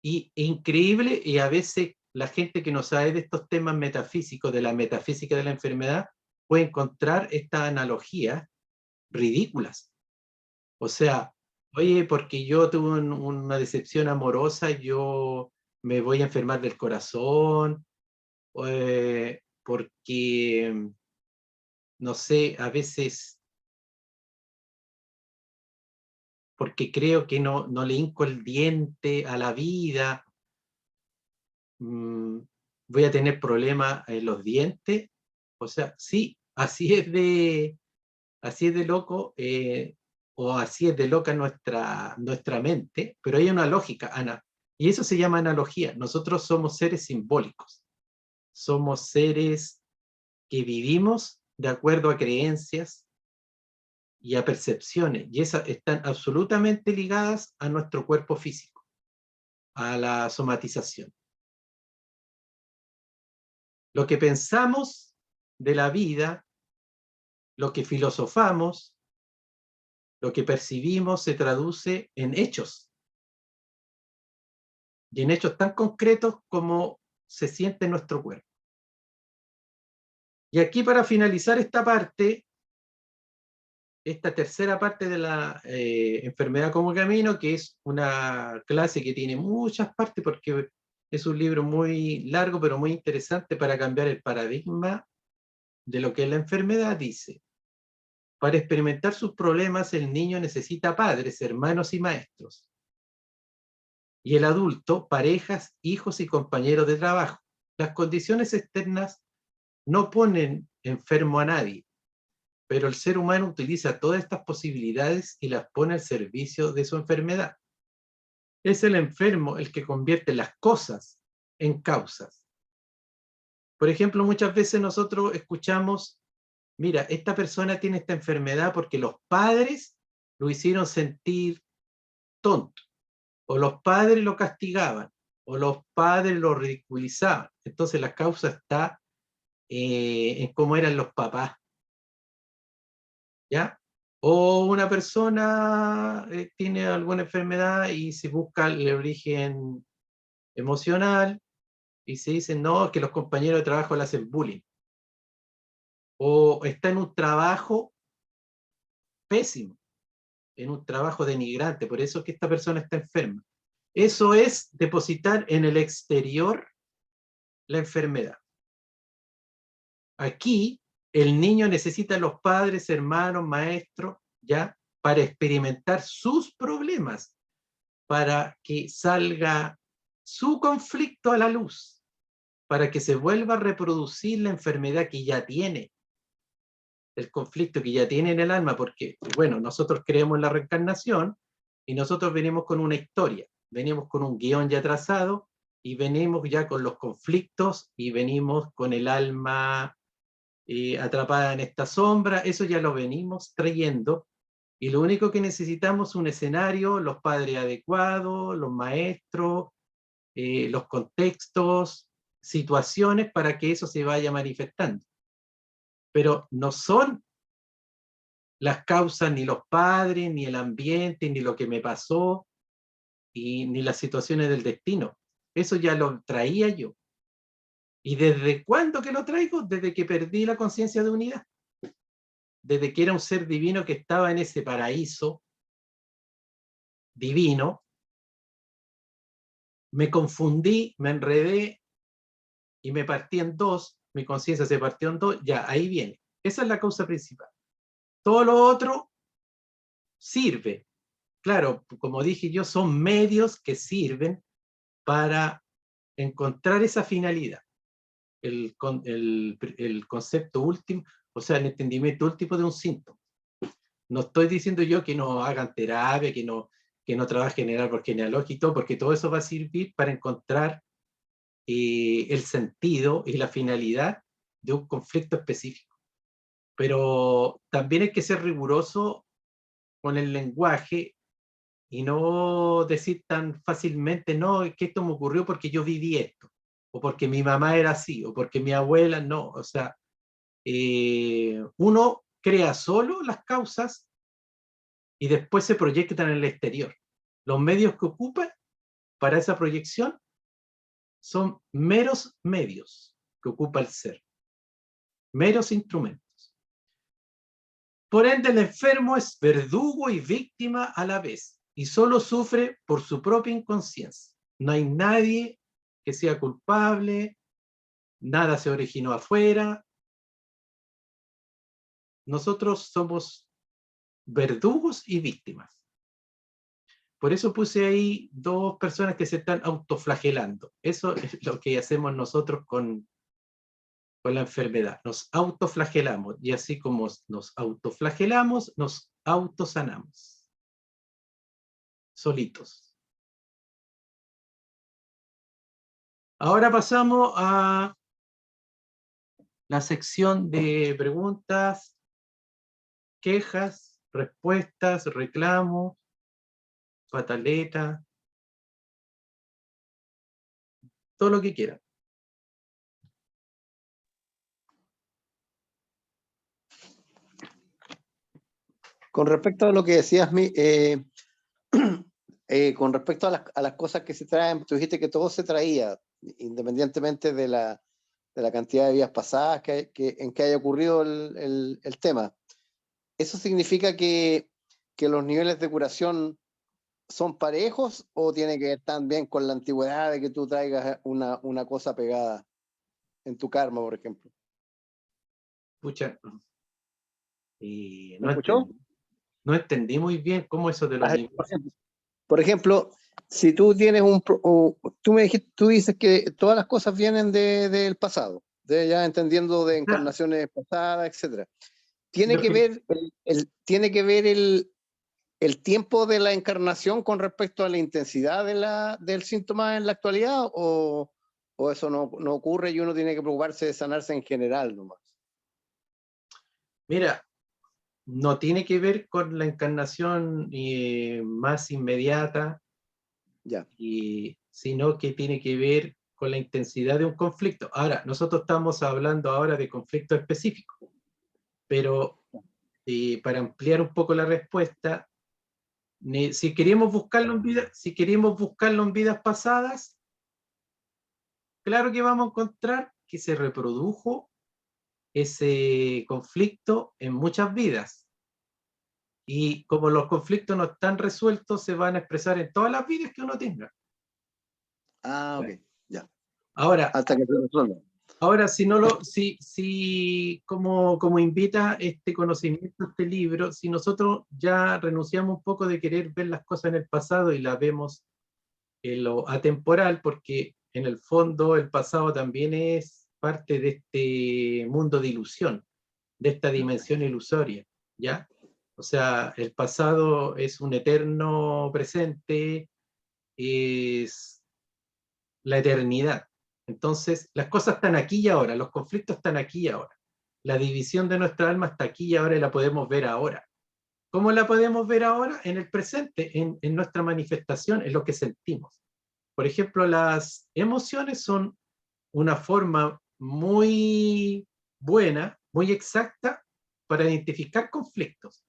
Y increíble, y a veces la gente que no sabe de estos temas metafísicos, de la metafísica de la enfermedad, puede encontrar estas analogías ridículas. O sea, oye, porque yo tuve una decepción amorosa, yo me voy a enfermar del corazón, porque, no sé, a veces, porque creo que no le hinco el diente a la vida, voy a tener problemas en los dientes. O sea, sí, así es de loco, o así es de loca nuestra mente, pero hay una lógica, Ana, y eso se llama analogía. Nosotros somos seres simbólicos, somos seres que vivimos de acuerdo a creencias, y a percepciones, y esas están absolutamente ligadas a nuestro cuerpo físico, a la somatización. Lo que pensamos de la vida, lo que filosofamos, lo que percibimos se traduce en hechos. Y en hechos tan concretos como se siente en nuestro cuerpo. Y aquí, para finalizar esta parte, esta tercera parte de la enfermedad como camino, que es una clase que tiene muchas partes porque es un libro muy largo pero muy interesante para cambiar el paradigma de lo que es la enfermedad, dice: para experimentar sus problemas el niño necesita padres, hermanos y maestros. Y el adulto, parejas, hijos y compañeros de trabajo. Las condiciones externas no ponen enfermo a nadie, pero el ser humano utiliza todas estas posibilidades y las pone al servicio de su enfermedad. Es el enfermo el que convierte las cosas en causas. Por ejemplo, muchas veces nosotros escuchamos: mira, esta persona tiene esta enfermedad porque los padres lo hicieron sentir tonto, o los padres lo castigaban, o los padres lo ridiculizaban. Entonces la causa está en cómo eran los papás. ¿Ya? O una persona tiene alguna enfermedad y se busca el origen emocional y se dice: no, que los compañeros de trabajo le hacen bullying. O está en un trabajo pésimo, en un trabajo denigrante, por eso es que esta persona está enferma. Eso es depositar en el exterior la enfermedad. Aquí el niño necesita a los padres, hermanos, maestros, ¿ya?, para experimentar sus problemas, para que salga su conflicto a la luz, para que se vuelva a reproducir la enfermedad que ya tiene, el conflicto que ya tiene en el alma, porque, bueno, nosotros creemos en la reencarnación y nosotros venimos con una historia, venimos con un guión ya trazado y venimos ya con los conflictos y venimos con el alma atrapada en esta sombra. Eso ya lo venimos trayendo y lo único que necesitamos es un escenario, los padres adecuados, los maestros, los contextos, situaciones para que eso se vaya manifestando. Pero no son las causas ni los padres, ni el ambiente, ni lo que me pasó, ni las situaciones del destino. Eso ya lo traía yo. ¿Y desde cuándo que lo traigo? Desde que perdí la conciencia de unidad. Desde que era un ser divino que estaba en ese paraíso divino, me confundí, me enredé y me partí en dos, mi conciencia se partió en dos, ya, ahí viene. Esa es la causa principal. Todo lo otro sirve. Claro, como dije yo, son medios que sirven para encontrar esa finalidad. El concepto último, o sea, el entendimiento último de un síntoma. No estoy diciendo yo que no hagan terapia, que no trabajen en el árbol genealógico, porque todo eso va a servir para encontrar el sentido y la finalidad de un conflicto específico. Pero también hay que ser riguroso con el lenguaje y no decir tan fácilmente: no, es que esto me ocurrió porque yo viví esto, o porque mi mamá era así, o porque mi abuela. No, o sea, uno crea solo las causas y después se proyectan en el exterior. Los medios que ocupan para esa proyección son meros medios que ocupa el ser, meros instrumentos. Por ende, el enfermo es verdugo y víctima a la vez, y solo sufre por su propia inconsciencia. No hay nadie que sea culpable, nada se originó afuera. Nosotros somos verdugos y víctimas. Por eso puse ahí dos personas que se están autoflagelando. Eso es lo que hacemos nosotros con la enfermedad. Nos autoflagelamos, y así como nos autoflagelamos, nos autosanamos. Solitos. Ahora pasamos a la sección de preguntas, quejas respuestas, reclamos, pataletas, todo lo que quieran. Con respecto a lo que decías, con respecto a las cosas que se traen, tú dijiste que todo se traía, independientemente de la cantidad de días pasadas en que haya ocurrido el tema. ¿Eso significa que los niveles de curación son parejos o tiene que ver también con la antigüedad de que tú traigas una cosa pegada en tu karma, por ejemplo? Pucha, ¿Me no escuchó? entendí, no entendí muy bien cómo eso de los Ah, niveles. Por ejemplo, si tú tienes tú dices que todas las cosas vienen del pasado, ya entendiendo de encarnaciones pasadas, etcétera. ¿Tiene que ver el tiempo de la encarnación con respecto a la intensidad del síntoma en la actualidad o eso no ocurre y uno tiene que preocuparse de sanarse en general nomás? Mira, no tiene que ver con la encarnación más inmediata, Ya. sino que tiene que ver con la intensidad de un conflicto. Ahora, nosotros estamos hablando ahora de conflictos específicos, pero para ampliar un poco la respuesta, si queremos buscarlo en vidas pasadas, claro que vamos a encontrar que se reprodujo ese conflicto en muchas vidas. Y como los conflictos no están resueltos, se van a expresar en todas las vidas que uno tenga. Ah, ok, ya. Ahora, Hasta que se resuelva. ahora si como invita este conocimiento, este libro, si nosotros ya renunciamos un poco de querer ver las cosas en el pasado y las vemos en lo atemporal, porque en el fondo el pasado también es parte de este mundo de ilusión, de esta dimensión ilusoria, ¿ya? O sea, el pasado es un eterno presente, es la eternidad. Entonces, las cosas están aquí y ahora, los conflictos están aquí y ahora. La división de nuestra alma está aquí y ahora y la podemos ver ahora. ¿Cómo la podemos ver ahora? En el presente, en nuestra manifestación, en lo que sentimos. Por ejemplo, las emociones son una forma muy buena, muy exacta para identificar conflictos.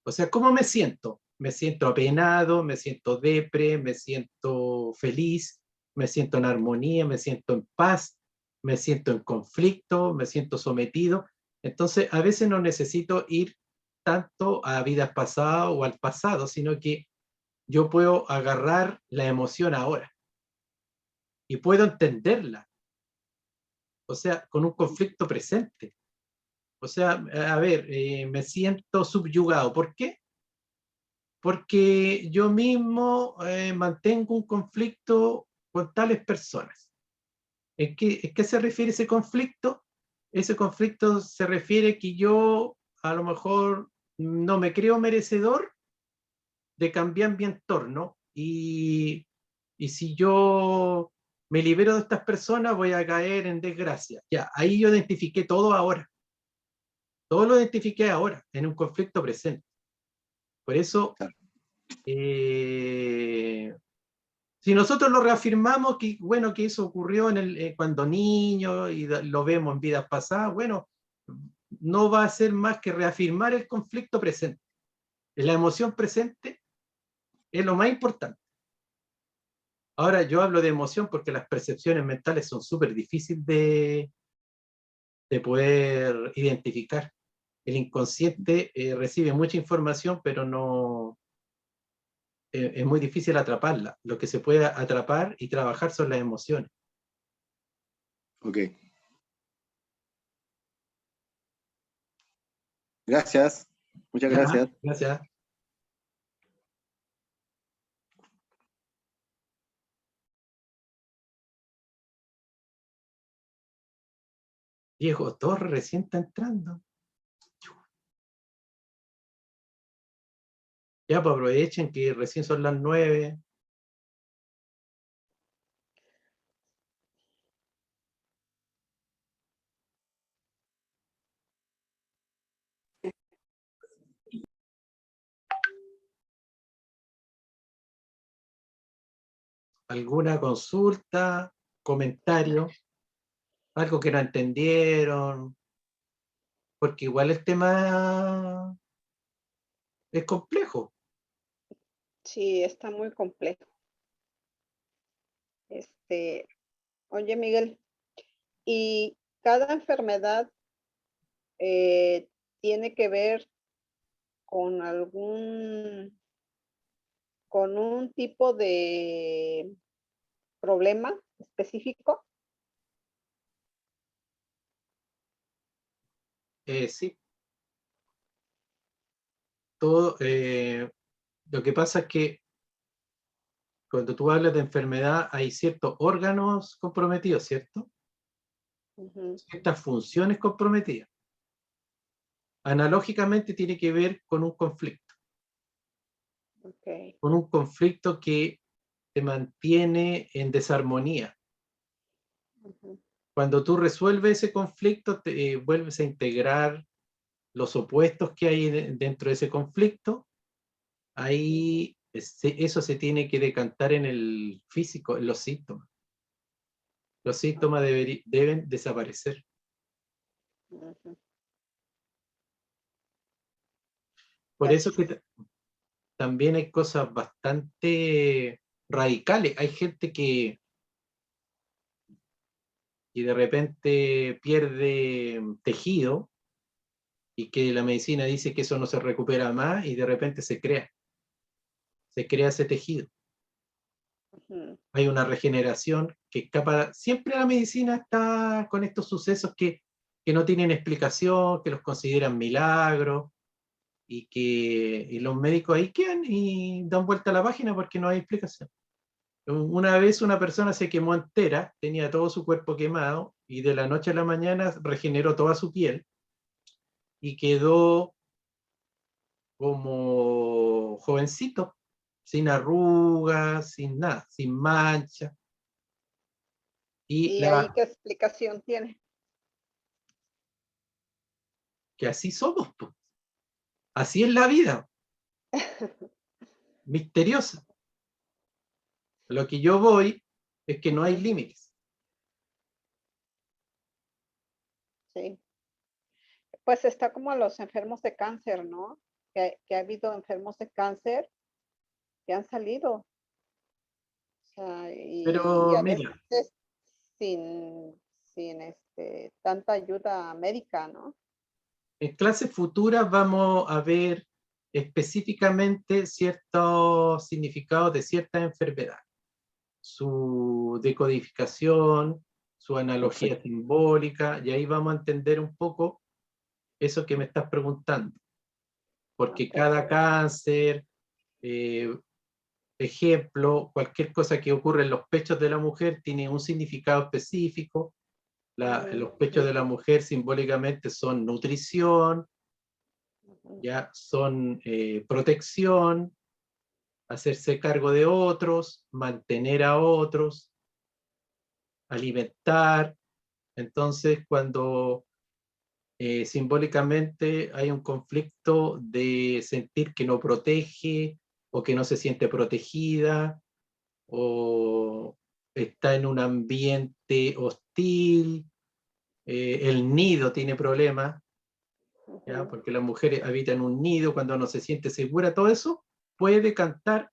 O sea, ¿cómo me siento? Me siento apenado, me siento depre, me siento feliz, me siento en armonía, me siento en paz, me siento en conflicto, me siento sometido. Entonces, a veces no necesito ir tanto a vidas pasadas o al pasado, sino que yo puedo agarrar la emoción ahora y puedo entenderla. O sea, con un conflicto presente. O sea, a ver, me siento subyugado. ¿Por qué? Porque yo mismo mantengo un conflicto con tales personas. ¿En qué se refiere ese conflicto? Ese conflicto se refiere que yo a lo mejor no me creo merecedor de cambiar mi entorno y si yo me libero de estas personas voy a caer en desgracia. Ya, ahí yo identifiqué todo ahora. Todo lo identifiqué ahora, en un conflicto presente. Por eso, si nosotros lo reafirmamos, que bueno, que eso ocurrió cuando niño y lo vemos en vidas pasadas, bueno, no va a ser más que reafirmar el conflicto presente. La emoción presente es lo más importante. Ahora yo hablo de emoción porque las percepciones mentales son súper difíciles de poder identificar. El inconsciente recibe mucha información, pero no es muy difícil atraparla. Lo que se puede atrapar y trabajar son las emociones. Ok. Gracias. Muchas gracias. Gracias. Diego Torres recién está entrando. Ya, pues aprovechen que recién son las 9. ¿Alguna consulta, comentario, algo que no entendieron? Porque igual el tema es complejo. Sí, está muy complejo. Oye, Miguel, ¿y cada enfermedad tiene que ver con con un tipo de problema específico? Sí, todo, lo que pasa es que cuando tú hablas de enfermedad hay ciertos órganos comprometidos, ¿cierto? Ujú, Ciertas funciones comprometidas. Analógicamente tiene que ver ok. con un conflicto que te mantiene en desarmonía. Ujú, Cuando tú resuelves ese conflicto, te vuelves a integrar los opuestos que hay dentro de ese conflicto, ahí eso se tiene que decantar en el físico, en los síntomas. Los síntomas deben desaparecer. ujú. Por eso Gracias. que también hay cosas bastante radicales. Hay gente que de repente pierde tejido y que la medicina dice que eso no se recupera más y de repente se crea ese tejido. Ujú, Hay una regeneración que escapa. Siempre la medicina está con estos sucesos que no tienen explicación, que los consideran milagros y los médicos ahí quedan y dan vuelta a la página porque no hay explicación. Una vez una persona se quemó entera, tenía todo su cuerpo quemado y de la noche a la mañana regeneró toda su piel y quedó como jovencito, sin arrugas, sin nada, sin mancha. Y ¿Y ahí qué explicación tiene? que así somos, pues. Así es la vida, misteriosa. Lo que yo voy es que no hay Ujú, límites. sí. Pues está como los enfermos de cáncer, ¿no? Que ha habido enfermos de cáncer que han salido, o sea, y Pero a mira, veces sin tanta ayuda médica, ¿no? en clases futuras vamos a ver específicamente ciertos significados de ciertas enfermedades, su decodificación, su analogía Perfecto. simbólica, y ahí vamos a entender un poco eso que me estás preguntando, porque Ok, cada cáncer, eh, ejemplo, cualquier cosa que ocurre en los pechos de la mujer tiene un significado específico. ujú, Los pechos de la mujer simbólicamente son nutrición, ujú, ya son protección, hacerse cargo de otros, mantener a otros, alimentar. Entonces, cuando simbólicamente hay un conflicto de sentir que no protege o que no se siente protegida o está en un ambiente hostil, el nido tiene problemas, ¿ya? ujú. Porque las mujeres habitan un nido cuando no se siente segura, todo eso puede decantar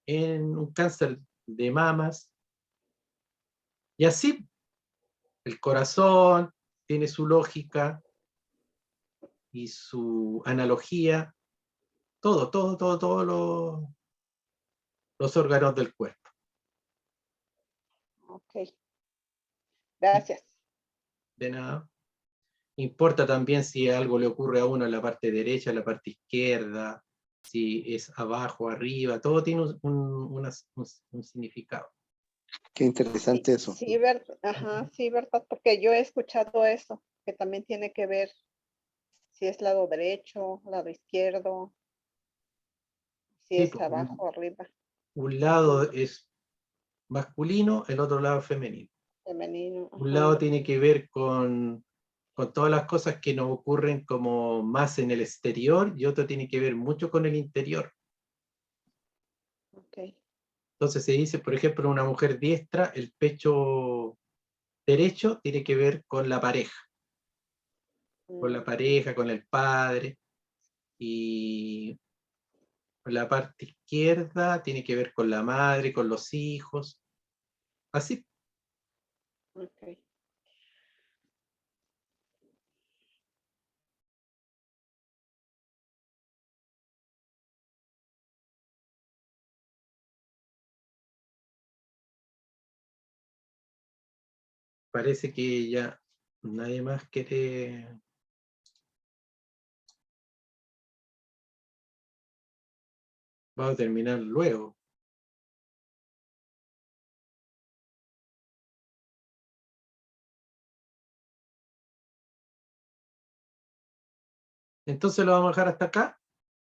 en un cáncer de mamas. Y así, el corazón tiene su lógica y su analogía, todos los órganos del cuerpo. Ok, gracias. De nada. Importa también si algo le ocurre a uno en la parte derecha, en la parte izquierda, si es abajo, arriba, todo tiene un significado. Qué Sí, interesante eso. sí, ajá, sí, verdad, porque yo he escuchado eso, que también tiene que ver si es lado derecho, lado izquierdo, si Sí, es pues, abajo, arriba, un lado ujú, es masculino, el otro lado femenino. femenino, Un ajá, lado tiene que ver con todas las cosas que nos ocurren como más en el exterior y otro tiene que ver mucho con el interior. ok. Entonces se dice, por ejemplo, una mujer diestra, el pecho derecho tiene que ver con la pareja, con el padre, y la parte izquierda tiene que ver con la madre, con los hijos, así. Ok. Parece que ya nadie más quiere. Vamos a terminar luego. Entonces lo vamos a dejar hasta acá.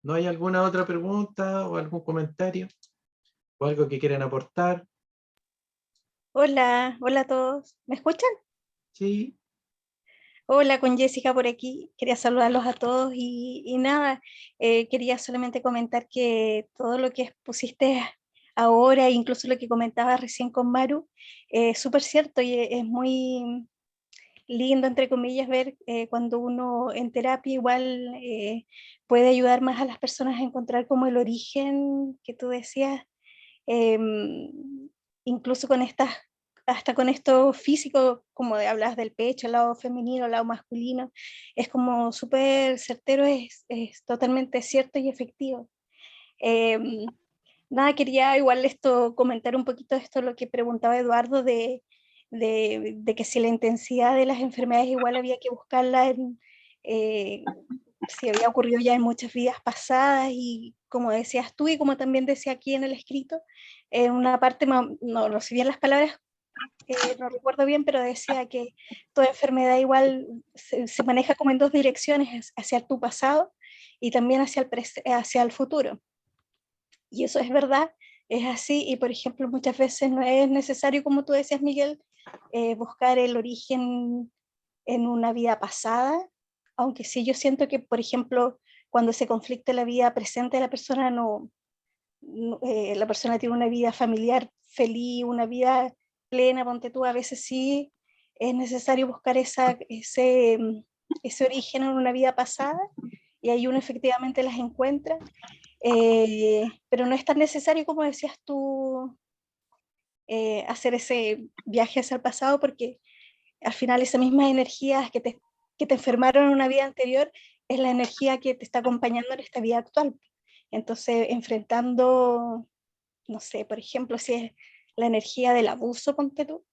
¿No hay alguna otra pregunta o algún comentario o algo que quieran aportar? Hola, hola a todos. ¿Me escuchan? Sí, Hola, con Jessica por aquí. Quería saludarlos a todos y nada, quería solamente comentar que todo lo que pusiste ahora, incluso lo que comentaba recién con Maru, es súper cierto y es muy lindo, entre comillas, ver cuando uno en terapia igual puede ayudar más a las personas a encontrar como el origen que tú decías, em, incluso con estas, hasta con esto físico, como de hablas del pecho, el lado femenino, el lado masculino, es como súper certero, es totalmente cierto y efectivo. Em, Nada, quería igual esto, comentar un poquito esto, lo que preguntaba Eduardo de que si la intensidad de las enfermedades igual había que buscarla en, si había ocurrido ya en muchas vidas pasadas y como decías tú y como también decía aquí en el escrito, en una parte, no sé bien las palabras, no recuerdo bien, pero decía que toda enfermedad igual se maneja como en dos direcciones, hacia tu pasado y también hacia el futuro. Y eso es verdad, es así, y por ejemplo muchas veces no es necesario, como tú decías, Miguel, buscar el origen en una vida pasada, aunque sí yo siento que, por ejemplo, cuando se conflicta la vida presente, la persona la persona tiene una vida familiar feliz, una vida plena, ponte tú, a veces sí es necesario buscar ese origen en una vida pasada, y ahí uno efectivamente las encuentra, pero no es tan necesario como decías tú, hacer ese viaje hacia el pasado, porque al final esas mismas energías que te enfermaron en una vida anterior es la energía que te está acompañando en esta vida actual. Entonces, enfrentando, no sé, por ejemplo, si es la energía del abuso, ponte tú,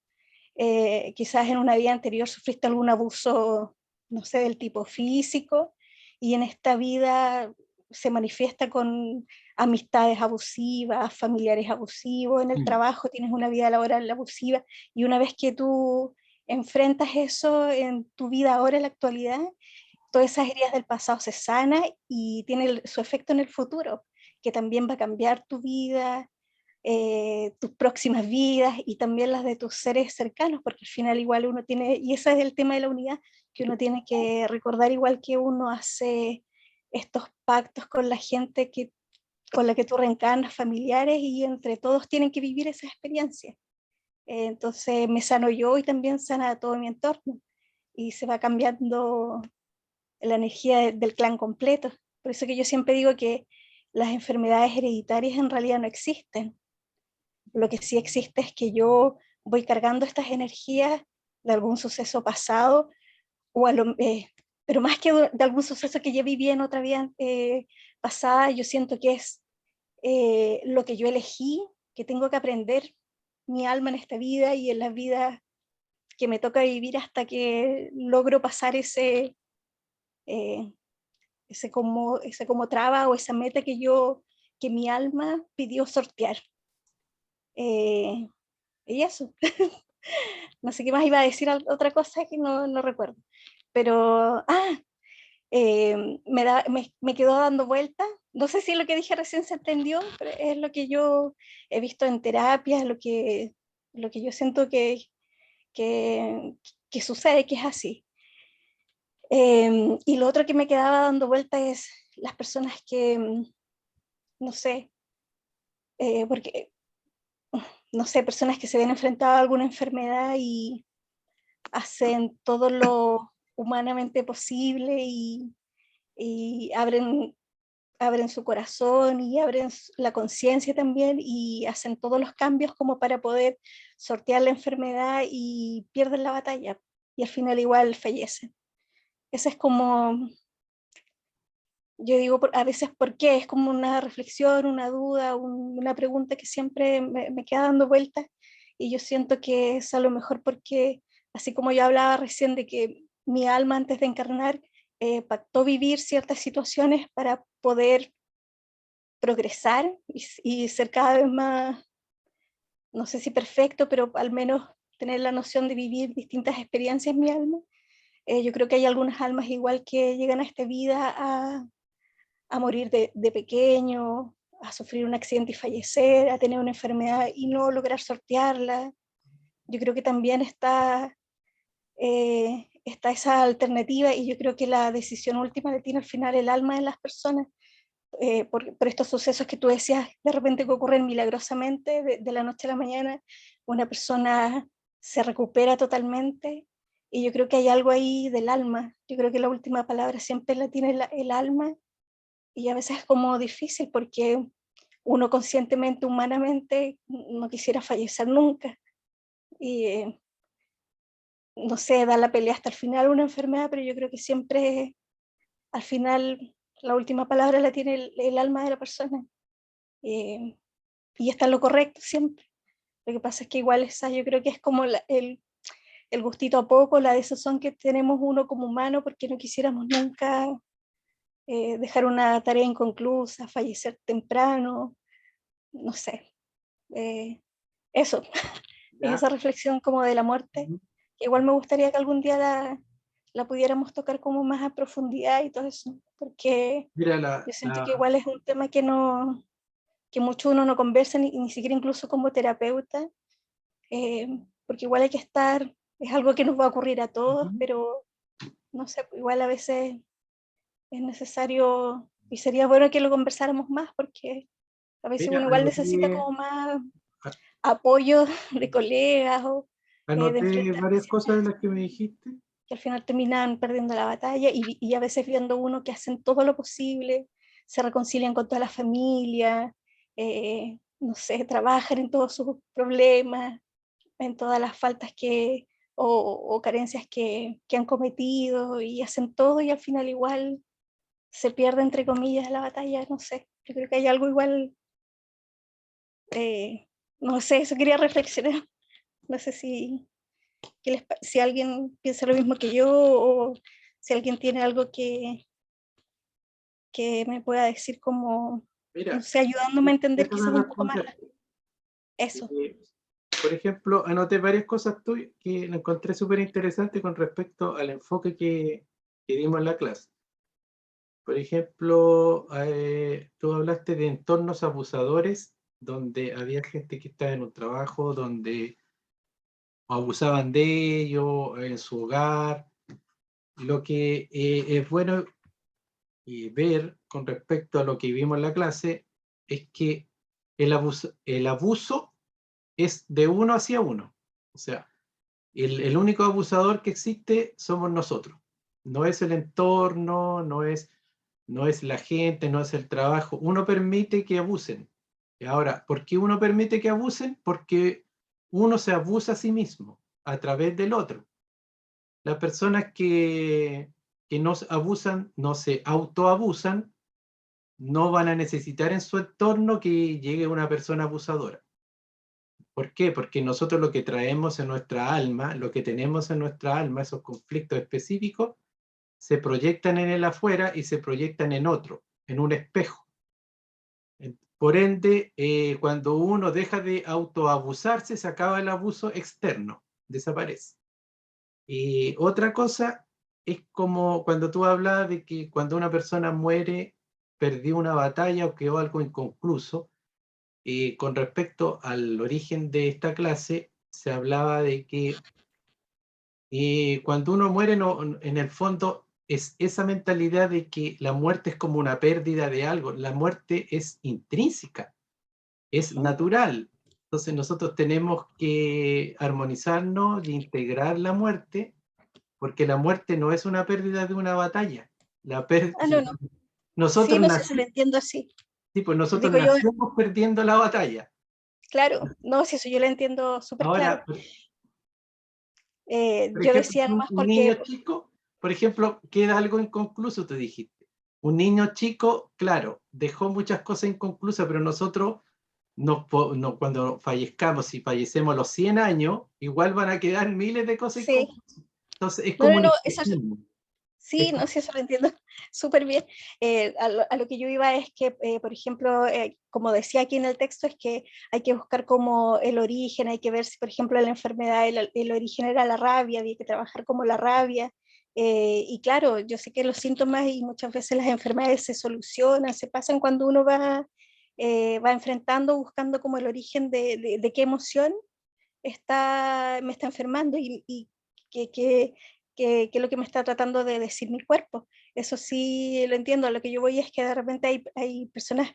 quizás en una vida anterior sufriste algún abuso, no sé, del tipo físico, y en esta vida se manifiesta con amistades abusivas, familiares abusivos, en el trabajo tienes una vida laboral abusiva, y una vez que tú enfrentas eso en tu vida ahora, en la actualidad, todas esas heridas del pasado se sanan y tiene su efecto en el futuro, que también va a cambiar tu vida, tus próximas vidas y también las de tus seres cercanos, porque al final igual uno tiene, y ese es el tema de la unidad, que uno tiene que recordar igual que uno hace estos pactos con la gente con la que tú reencarnas, familiares, y entre todos tienen que vivir esa experiencia. Entonces me sano yo y también sana todo mi entorno, y se va cambiando la energía del clan completo. Por eso que yo siempre digo que las enfermedades hereditarias en realidad no existen. Lo que sí existe es que yo voy cargando estas energías de algún suceso pasado, o pero más que de algún suceso que ya viví en otra vida pasada, yo siento que es lo que yo elegí, que tengo que aprender mi alma en esta vida y en la vida que me toca vivir hasta que logro pasar eh, ese como traba o esa meta que mi alma pidió sortear. Eh, y eso. No sé qué más iba a decir, otra cosa que no recuerdo. Pero, me quedó dando vuelta. No sé si lo que dije recién se entendió, pero es lo que yo he visto en terapia, lo que yo siento que, que sucede, que es así. Y lo otro que me quedaba dando vuelta es las personas que, no sé, porque no sé, personas que se ven enfrentadas a alguna enfermedad y hacen todo lo humanamente posible y abren su corazón y abren la conciencia también y hacen todos los cambios como para poder sortear la enfermedad y pierden la batalla y al final igual fallecen. Esa es como, yo digo a veces por qué, es como una reflexión, una duda, una pregunta que siempre me queda dando vueltas y yo siento que es a lo mejor porque, así como yo hablaba recién de que mi alma antes de encarnar pactó vivir ciertas situaciones para poder progresar y ser cada vez más, no sé si perfecto, pero al menos tener la noción de vivir distintas experiencias en mi alma. Yo creo que hay algunas almas igual que llegan a esta vida a morir de pequeño, a sufrir un accidente y fallecer, a tener una enfermedad y no lograr sortearla. Yo creo que también está esa alternativa y yo creo que la decisión última la tiene al final el alma de las personas. Por estos sucesos que tú decías, de repente que ocurren milagrosamente, de la noche a la mañana, una persona se recupera totalmente, y yo creo que hay algo ahí del alma, yo creo que la última palabra siempre la tiene el alma, y a veces es como difícil porque uno conscientemente, humanamente, no quisiera fallecer nunca, y no sé, da la pelea hasta el final una enfermedad, pero yo creo que siempre al final la última palabra la tiene el alma de la persona. eh, y está en lo correcto siempre. Lo que pasa es que igual esa yo creo que es como el gustito a poco, la desazón que tenemos uno como humano porque no quisiéramos nunca dejar una tarea inconclusa, fallecer temprano, no sé. eh, Eso, es Ya. esa reflexión como de la muerte, Ujú. que igual me gustaría que algún día la pudiéramos tocar como más a profundidad y todo eso, porque Mira, yo siento que igual es un tema que no, que mucho uno no conversa, ni siquiera incluso como terapeuta, porque igual hay que estar, es algo que nos va a ocurrir a todos, Ujú. pero no sé, igual a veces es necesario y sería bueno que lo conversáramos más, porque a veces Mira, uno igual necesita como más a- apoyo de colegas o de anoté enfrentar varias cosas de situaciones las que me dijiste. que al final terminan perdiendo la batalla y a veces viendo uno que hacen todo lo posible, se reconcilian con toda la familia, no sé, trabajan en todos sus problemas, en todas las faltas o carencias que han cometido y hacen todo y al final igual se pierde entre comillas la batalla, no sé, yo creo que hay algo igual, no sé, eso quería reflexionar, no sé si alguien piensa lo mismo que yo o si alguien tiene algo que me pueda decir como, no Mira, sé, ayudándome a entender déjame quizás un poco más responder. eso. Eh, por ejemplo, anoté varias cosas tuyas que lo encontré súper interesante con respecto al enfoque que dimos en la clase. Por ejemplo, tú hablaste de entornos abusadores donde había gente que estaba en un trabajo donde abusaban de ellos en su hogar. Lo que es bueno ver con respecto a lo que vimos en la clase es que el abuso es de uno hacia uno. O sea, el único abusador que existe somos nosotros. No es el entorno, no es la gente, no es el trabajo. Uno permite que abusen. Y ahora, ¿por qué uno permite que abusen? Porque uno se abusa a sí mismo a través del otro. Las personas que nos abusan, no se autoabusan, no van a necesitar en su entorno que llegue una persona abusadora. ¿Por qué? Porque nosotros lo que traemos en nuestra alma, lo que tenemos en nuestra alma, esos conflictos específicos, se proyectan en el afuera y se proyectan en otro, en un espejo. Por ende, cuando uno deja de autoabusarse, se acaba el abuso externo, desaparece. Y otra cosa es como cuando tú hablabas de que cuando una persona muere, perdió una batalla o quedó algo inconcluso. Con respecto al origen de esta clase, se hablaba de que cuando uno muere, en el fondo es esa mentalidad de que la muerte es como una pérdida de algo. La muerte es intrínseca, es natural. Entonces nosotros tenemos que armonizarnos y integrar la muerte, porque la muerte no es una pérdida de una batalla. No, no. Sí, Nosotros, no sé si lo entiendo así. sí, pues nosotros Digo yo, nacemos perdiendo la batalla. claro, no, si eso yo lo entiendo súper claro. Ahora, por Yo ejemplo, decía nomás un porque, niño chico, por ejemplo, queda algo inconcluso, tú dijiste. Un niño chico, claro, dejó muchas cosas inconclusas, pero nosotros, cuando fallezcamos, si fallecemos a los 100 años, igual van a quedar miles de cosas sí, inconclusas. Entonces, es no, como no, un no, eso es, espejismo. sí, no, sí, eso lo entiendo súper bien. A lo que yo iba es que, por ejemplo, como decía aquí en el texto, es que hay que buscar como el origen, hay que ver si, por ejemplo, la enfermedad, el origen era la rabia, había que trabajar como la rabia. Y claro, yo sé que los síntomas y muchas veces las enfermedades se solucionan, se pasan cuando uno va enfrentando, buscando como el origen de qué emoción me está enfermando y que es lo que me está tratando de decir mi cuerpo. Eso sí lo entiendo. Lo que yo voy es que de repente hay personas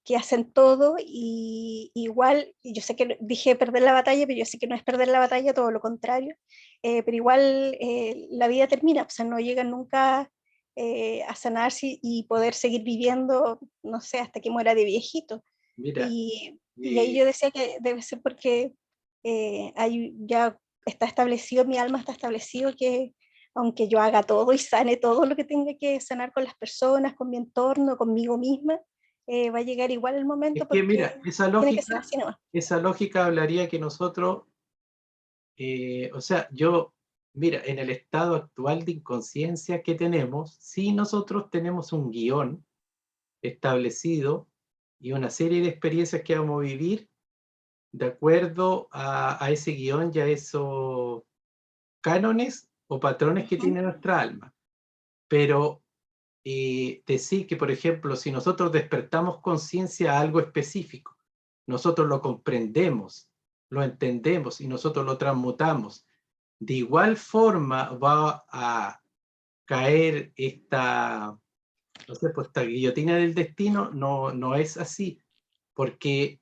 que hacen todo y igual, y yo sé que dije perder la batalla, pero yo sé que no es perder la batalla, todo lo contrario, pero igual la vida termina, o sea, no llegan nunca a sanarse y poder seguir viviendo, no sé, hasta que muera de viejito. Mira, Y ahí yo decía que debe ser porque ya está establecido, mi alma está establecido que aunque yo haga todo y sane todo lo que tenga que sanar con las personas, con mi entorno, conmigo misma, va a llegar igual el es momento que porque mira, tiene que ser así nomás. esa lógica hablaría que nosotros, o sea, mira, en el estado actual de inconsciencia que tenemos, sí nosotros tenemos un guión establecido y una serie de experiencias que vamos a vivir de acuerdo a ese guión y a esos cánones o patrones que tiene nuestra alma. Pero decir que, por ejemplo, si nosotros despertamos conciencia a algo específico, nosotros lo comprendemos, lo entendemos y nosotros lo transmutamos, de igual forma va a caer no sé, pues esta guillotina del destino, no es así, porque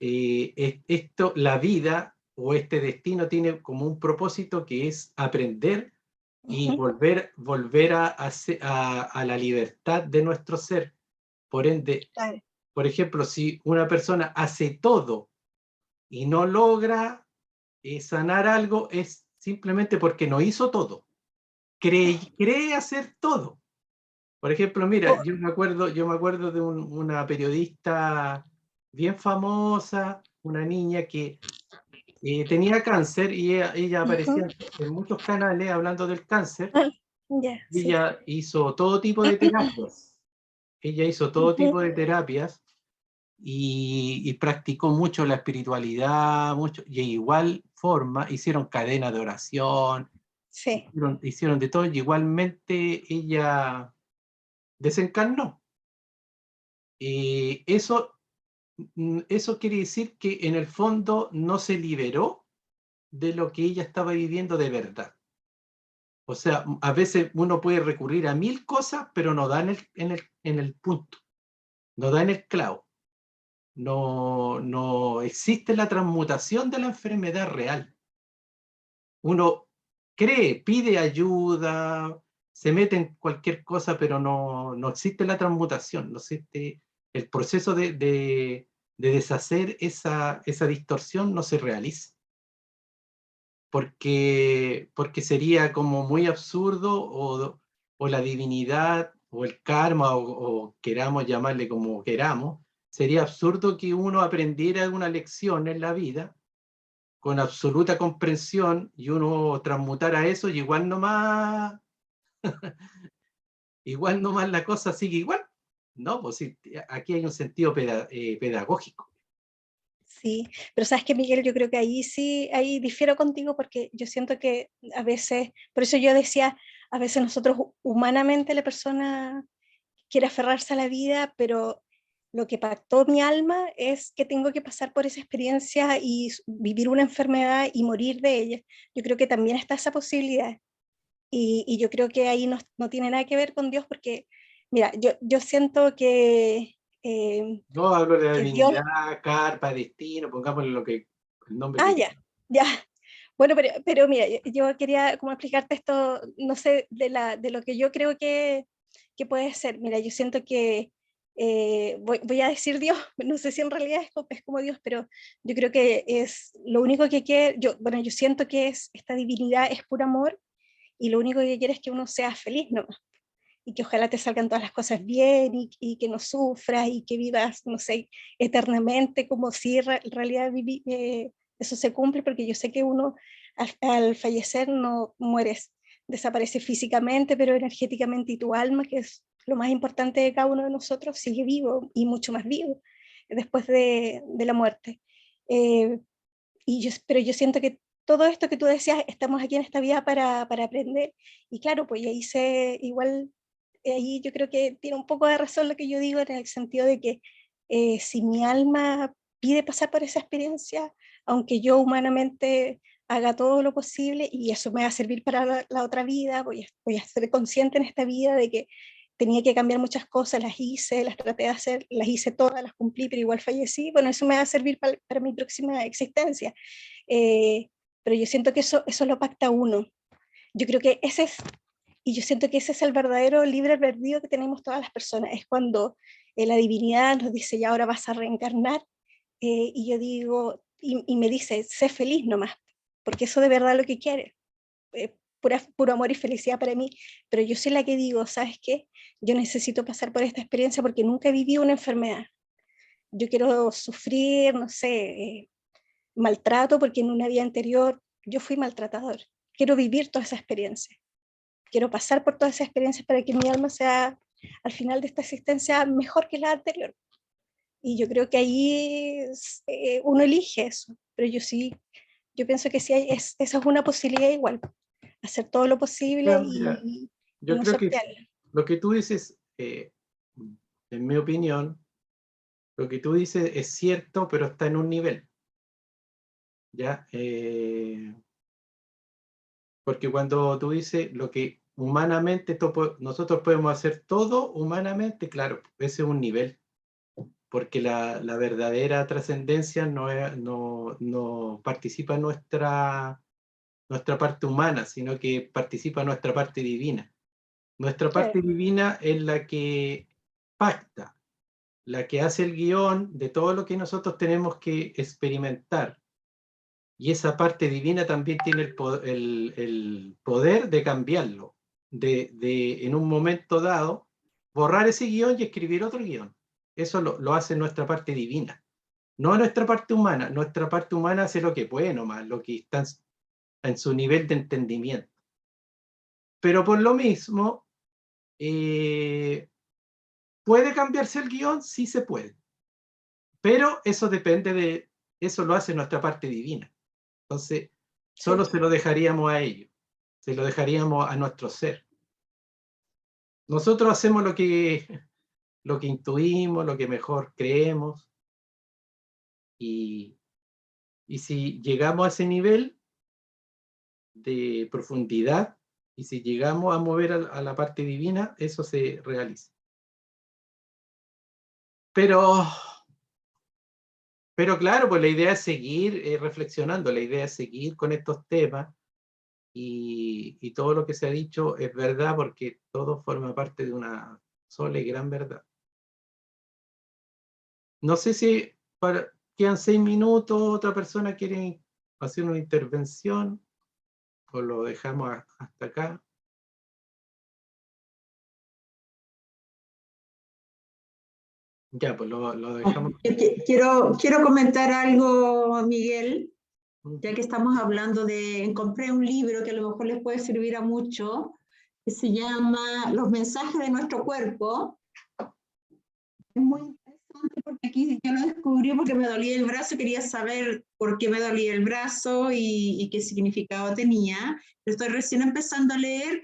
la vida o este destino tiene como un propósito que es aprender y volver a la libertad de nuestro ser. Por ende, Claro. por ejemplo, si una persona hace todo y no logra sanar algo, es simplemente porque no hizo todo. Cree hacer todo. Por ejemplo, mira, Oh, yo me acuerdo de una periodista bien famosa, una niña que tenía cáncer y ella aparecía en muchos canales hablando del cáncer. ah, ya, Y sí. ella hizo todo tipo de terapias. Ella hizo todo tipo de terapias y practicó mucho la espiritualidad, mucho, y de igual forma hicieron cadenas de oración, Sí. hicieron de todo, y igualmente ella desencarnó. Y eso quiere decir que en el fondo no se liberó de lo que ella estaba viviendo de verdad. O sea, a veces uno puede recurrir a mil cosas, pero no da en el punto, no da en el clavo. No existe la transmutación de la enfermedad real. Uno cree, pide ayuda, se mete en cualquier cosa, pero no existe la transmutación, no existe el proceso de deshacer esa distorsión, no se realiza. Porque sería como muy absurdo o la divinidad o el karma o queramos llamarle como queramos, sería absurdo que uno aprendiera una lección en la vida con absoluta comprensión y uno transmutara eso y igual nomás la cosa sigue igual. No, pues sí, aquí hay un sentido pedagógico. Sí, pero sabes que Miguel, yo creo que ahí sí, ahí difiero contigo porque yo siento que a veces, por eso yo decía, a veces nosotros humanamente la persona quiere aferrarse a la vida, pero lo que pactó mi alma es que tengo que pasar por esa experiencia y vivir una enfermedad y morir de ella. Yo creo que también está esa posibilidad. Y yo creo que ahí no tiene nada que ver con Dios porque, mira, yo siento No hablo de la que Dios, divinidad, carpa, destino, pongámosle lo que el nombre Ah, que... ya. Bueno, pero mira, yo quería como explicarte esto, no sé, de lo que yo creo que puede ser. Mira, yo siento que, voy a decir Dios, no sé si en realidad es como Dios, pero yo creo que es lo único que quiere, yo siento que esta divinidad es puro amor, y lo único que quiere es que uno sea feliz, ¿no? Y que ojalá te salgan todas las cosas bien, y que no sufras, y que vivas, no sé, eternamente, como si en realidad eso se cumple, porque yo sé que uno al fallecer no mueres, desaparece físicamente, pero energéticamente, y tu alma, que es lo más importante de cada uno de nosotros, sigue vivo, y mucho más vivo después de la muerte. Eh, pero yo siento que todo esto que tú decías, estamos aquí en esta vida para aprender, y claro, pues ahí igual, ahí yo creo que tiene un poco de razón lo que yo digo, en el sentido de que, si mi alma pide pasar por esa experiencia, aunque yo humanamente haga todo lo posible, y eso me va a servir para la otra vida, voy a ser consciente en esta vida de que tenía que cambiar muchas cosas, las hice, las traté de hacer, las hice todas, las cumplí, pero igual fallecí, bueno, eso me va a servir para mi próxima existencia. Eh, pero yo siento que eso lo pacta uno. Yo creo que y yo siento que ese es el verdadero libre albedrío que tenemos todas las personas, es cuando, la divinidad nos dice, ya ahora vas a reencarnar, y yo digo, y me dice, sé feliz nomás, porque eso de verdad es lo que quiere, puro amor y felicidad para mí, pero yo soy la que digo, ¿sabes qué? Yo necesito pasar por esta experiencia porque nunca he vivido una enfermedad. Yo quiero sufrir, no sé, maltrato, porque en una vida anterior yo fui maltratador. Quiero vivir toda esa experiencia. Quiero pasar por todas esas experiencias para que mi alma sea, al final de esta existencia, mejor que la anterior. Y yo creo que ahí uno elige eso. Pero yo pienso que sí esa es una posibilidad igual. Hacer todo lo posible Bueno, mira, y yo no creo que sortearla. lo que tú dices, en mi opinión, lo que tú dices es cierto, pero está en un nivel, ¿ya? Porque cuando tú dices lo que humanamente nosotros podemos hacer todo humanamente, claro, ese es un nivel, porque la verdadera trascendencia no participa en nuestra parte humana, sino que participa en nuestra parte divina. Nuestra parte Sí, divina es la que pacta, la que hace el guión de todo lo que nosotros tenemos que experimentar. Y esa parte divina también tiene el poder de cambiarlo, en un momento dado, borrar ese guión y escribir otro guión. Eso lo hace nuestra parte divina, no nuestra parte humana. Nuestra parte humana hace lo que puede nomás, lo que está en su nivel de entendimiento. Pero por lo mismo, ¿puede cambiarse el guión? Sí se puede. Pero eso eso lo hace nuestra parte divina. Entonces, solo sí. se lo dejaríamos a ellos, se lo dejaríamos a nuestro ser. Nosotros hacemos lo que intuimos, lo que mejor creemos, y si llegamos a ese nivel de profundidad, y si llegamos a mover a la parte divina, eso se realiza. Pero claro, pues la idea es seguir reflexionando, la idea es seguir con estos temas, y todo lo que se ha dicho es verdad, porque todo forma parte de una sola y gran verdad. No sé si quedan 6 minutos, otra persona quiere hacer una intervención, o lo dejamos hasta acá. Ya, pues lo dejamos. Quiero comentar algo, Miguel, ya que estamos hablando encontré un libro que a lo mejor les puede servir a muchos, que se llama Los mensajes de nuestro cuerpo. Es muy interesante porque aquí yo lo descubrí porque me dolía el brazo, quería saber por qué me dolía el brazo y qué significado tenía. Lo estoy recién empezando a leer,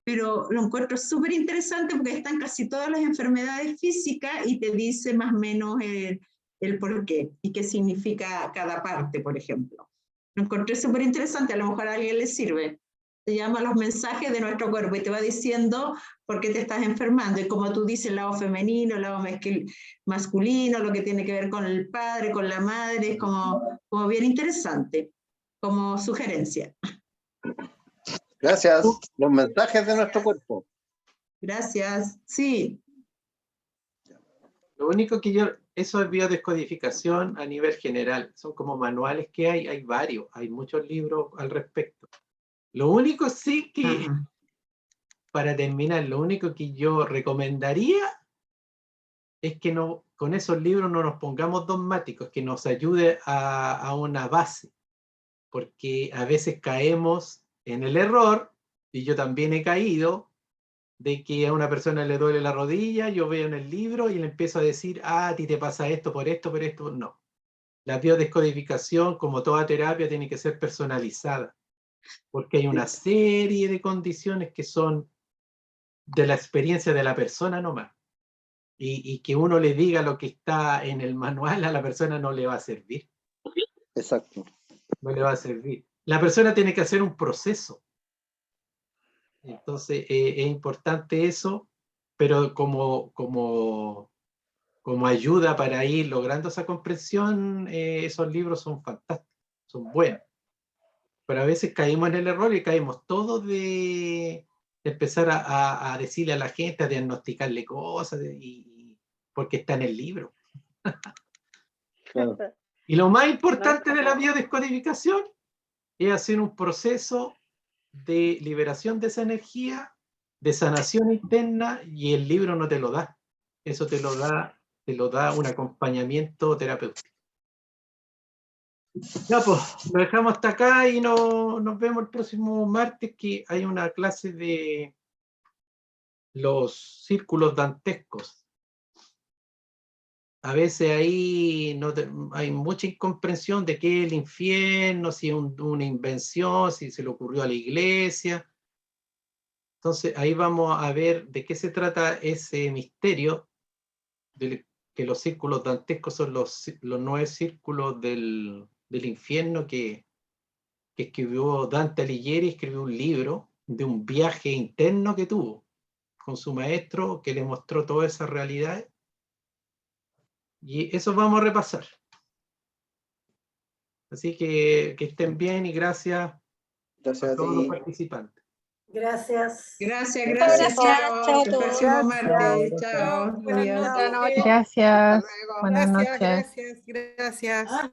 pero lo encuentro súper interesante porque están casi todas las enfermedades físicas y te dice más o menos el por qué y qué significa cada parte, por ejemplo. Lo encontré súper interesante, a lo mejor a alguien le sirve. Se llama Los mensajes de nuestro cuerpo y te va diciendo por qué te estás enfermando. Y como tú dices, el lado femenino, el lado masculino, lo que tiene que ver con el padre, con la madre, es como como bien interesante, como sugerencia. Gracias. Los mensajes de nuestro cuerpo. Gracias. Sí, Lo único que eso es biodescodificación a nivel general, son como manuales que hay varios, hay muchos libros al respecto. Lo único sí que, ajá, para terminar, lo único que yo recomendaría es que no, con esos libros no nos pongamos dogmáticos, que nos ayude a una base, porque a veces caemos en el error, y yo también he caído, de que a una persona le duele la rodilla, yo veo en el libro y le empiezo a decir, a ti te pasa esto, por esto, por esto. No. La biodescodificación, como toda terapia, tiene que ser personalizada, porque hay una serie de condiciones que son de la experiencia de la persona nomás. Y que uno le diga lo que está en el manual a la persona no le va a servir. Exacto. No le va a servir. La persona tiene que hacer un proceso. Entonces, es importante eso, pero como ayuda para ir logrando esa comprensión, esos libros son fantásticos, son buenos. Pero a veces caímos en el error y caímos todos de empezar a decirle a la gente, a diagnosticarle cosas, porque está en el libro. Claro. Y lo más importante de la biodescodificación es hacer un proceso de liberación de esa energía, de sanación interna, y el libro no te lo da. Eso te lo da un acompañamiento terapéutico. Ya, pues, lo dejamos hasta acá y nos vemos el próximo martes, que hay una clase de los círculos dantescos. A veces ahí hay mucha incomprensión de qué es el infierno, si es una invención, si se le ocurrió a la iglesia. Entonces ahí vamos a ver de qué se trata ese misterio, que los círculos dantescos son los 9 círculos del infierno que escribió Dante Alighieri. Escribió un libro de un viaje interno que tuvo con su maestro, que le mostró todas esas realidades. Y eso vamos a repasar. Así que estén bien y gracias Gracias a a todos los ti. participantes. Gracias. gracias, Gracias, chao. chao a Hasta el todos. próximo martes. Gracias. Chao. Buenas Adiós. noches. Buenas noches. Gracias. Hasta luego. Buenas Gracias, noches. gracias, gracias.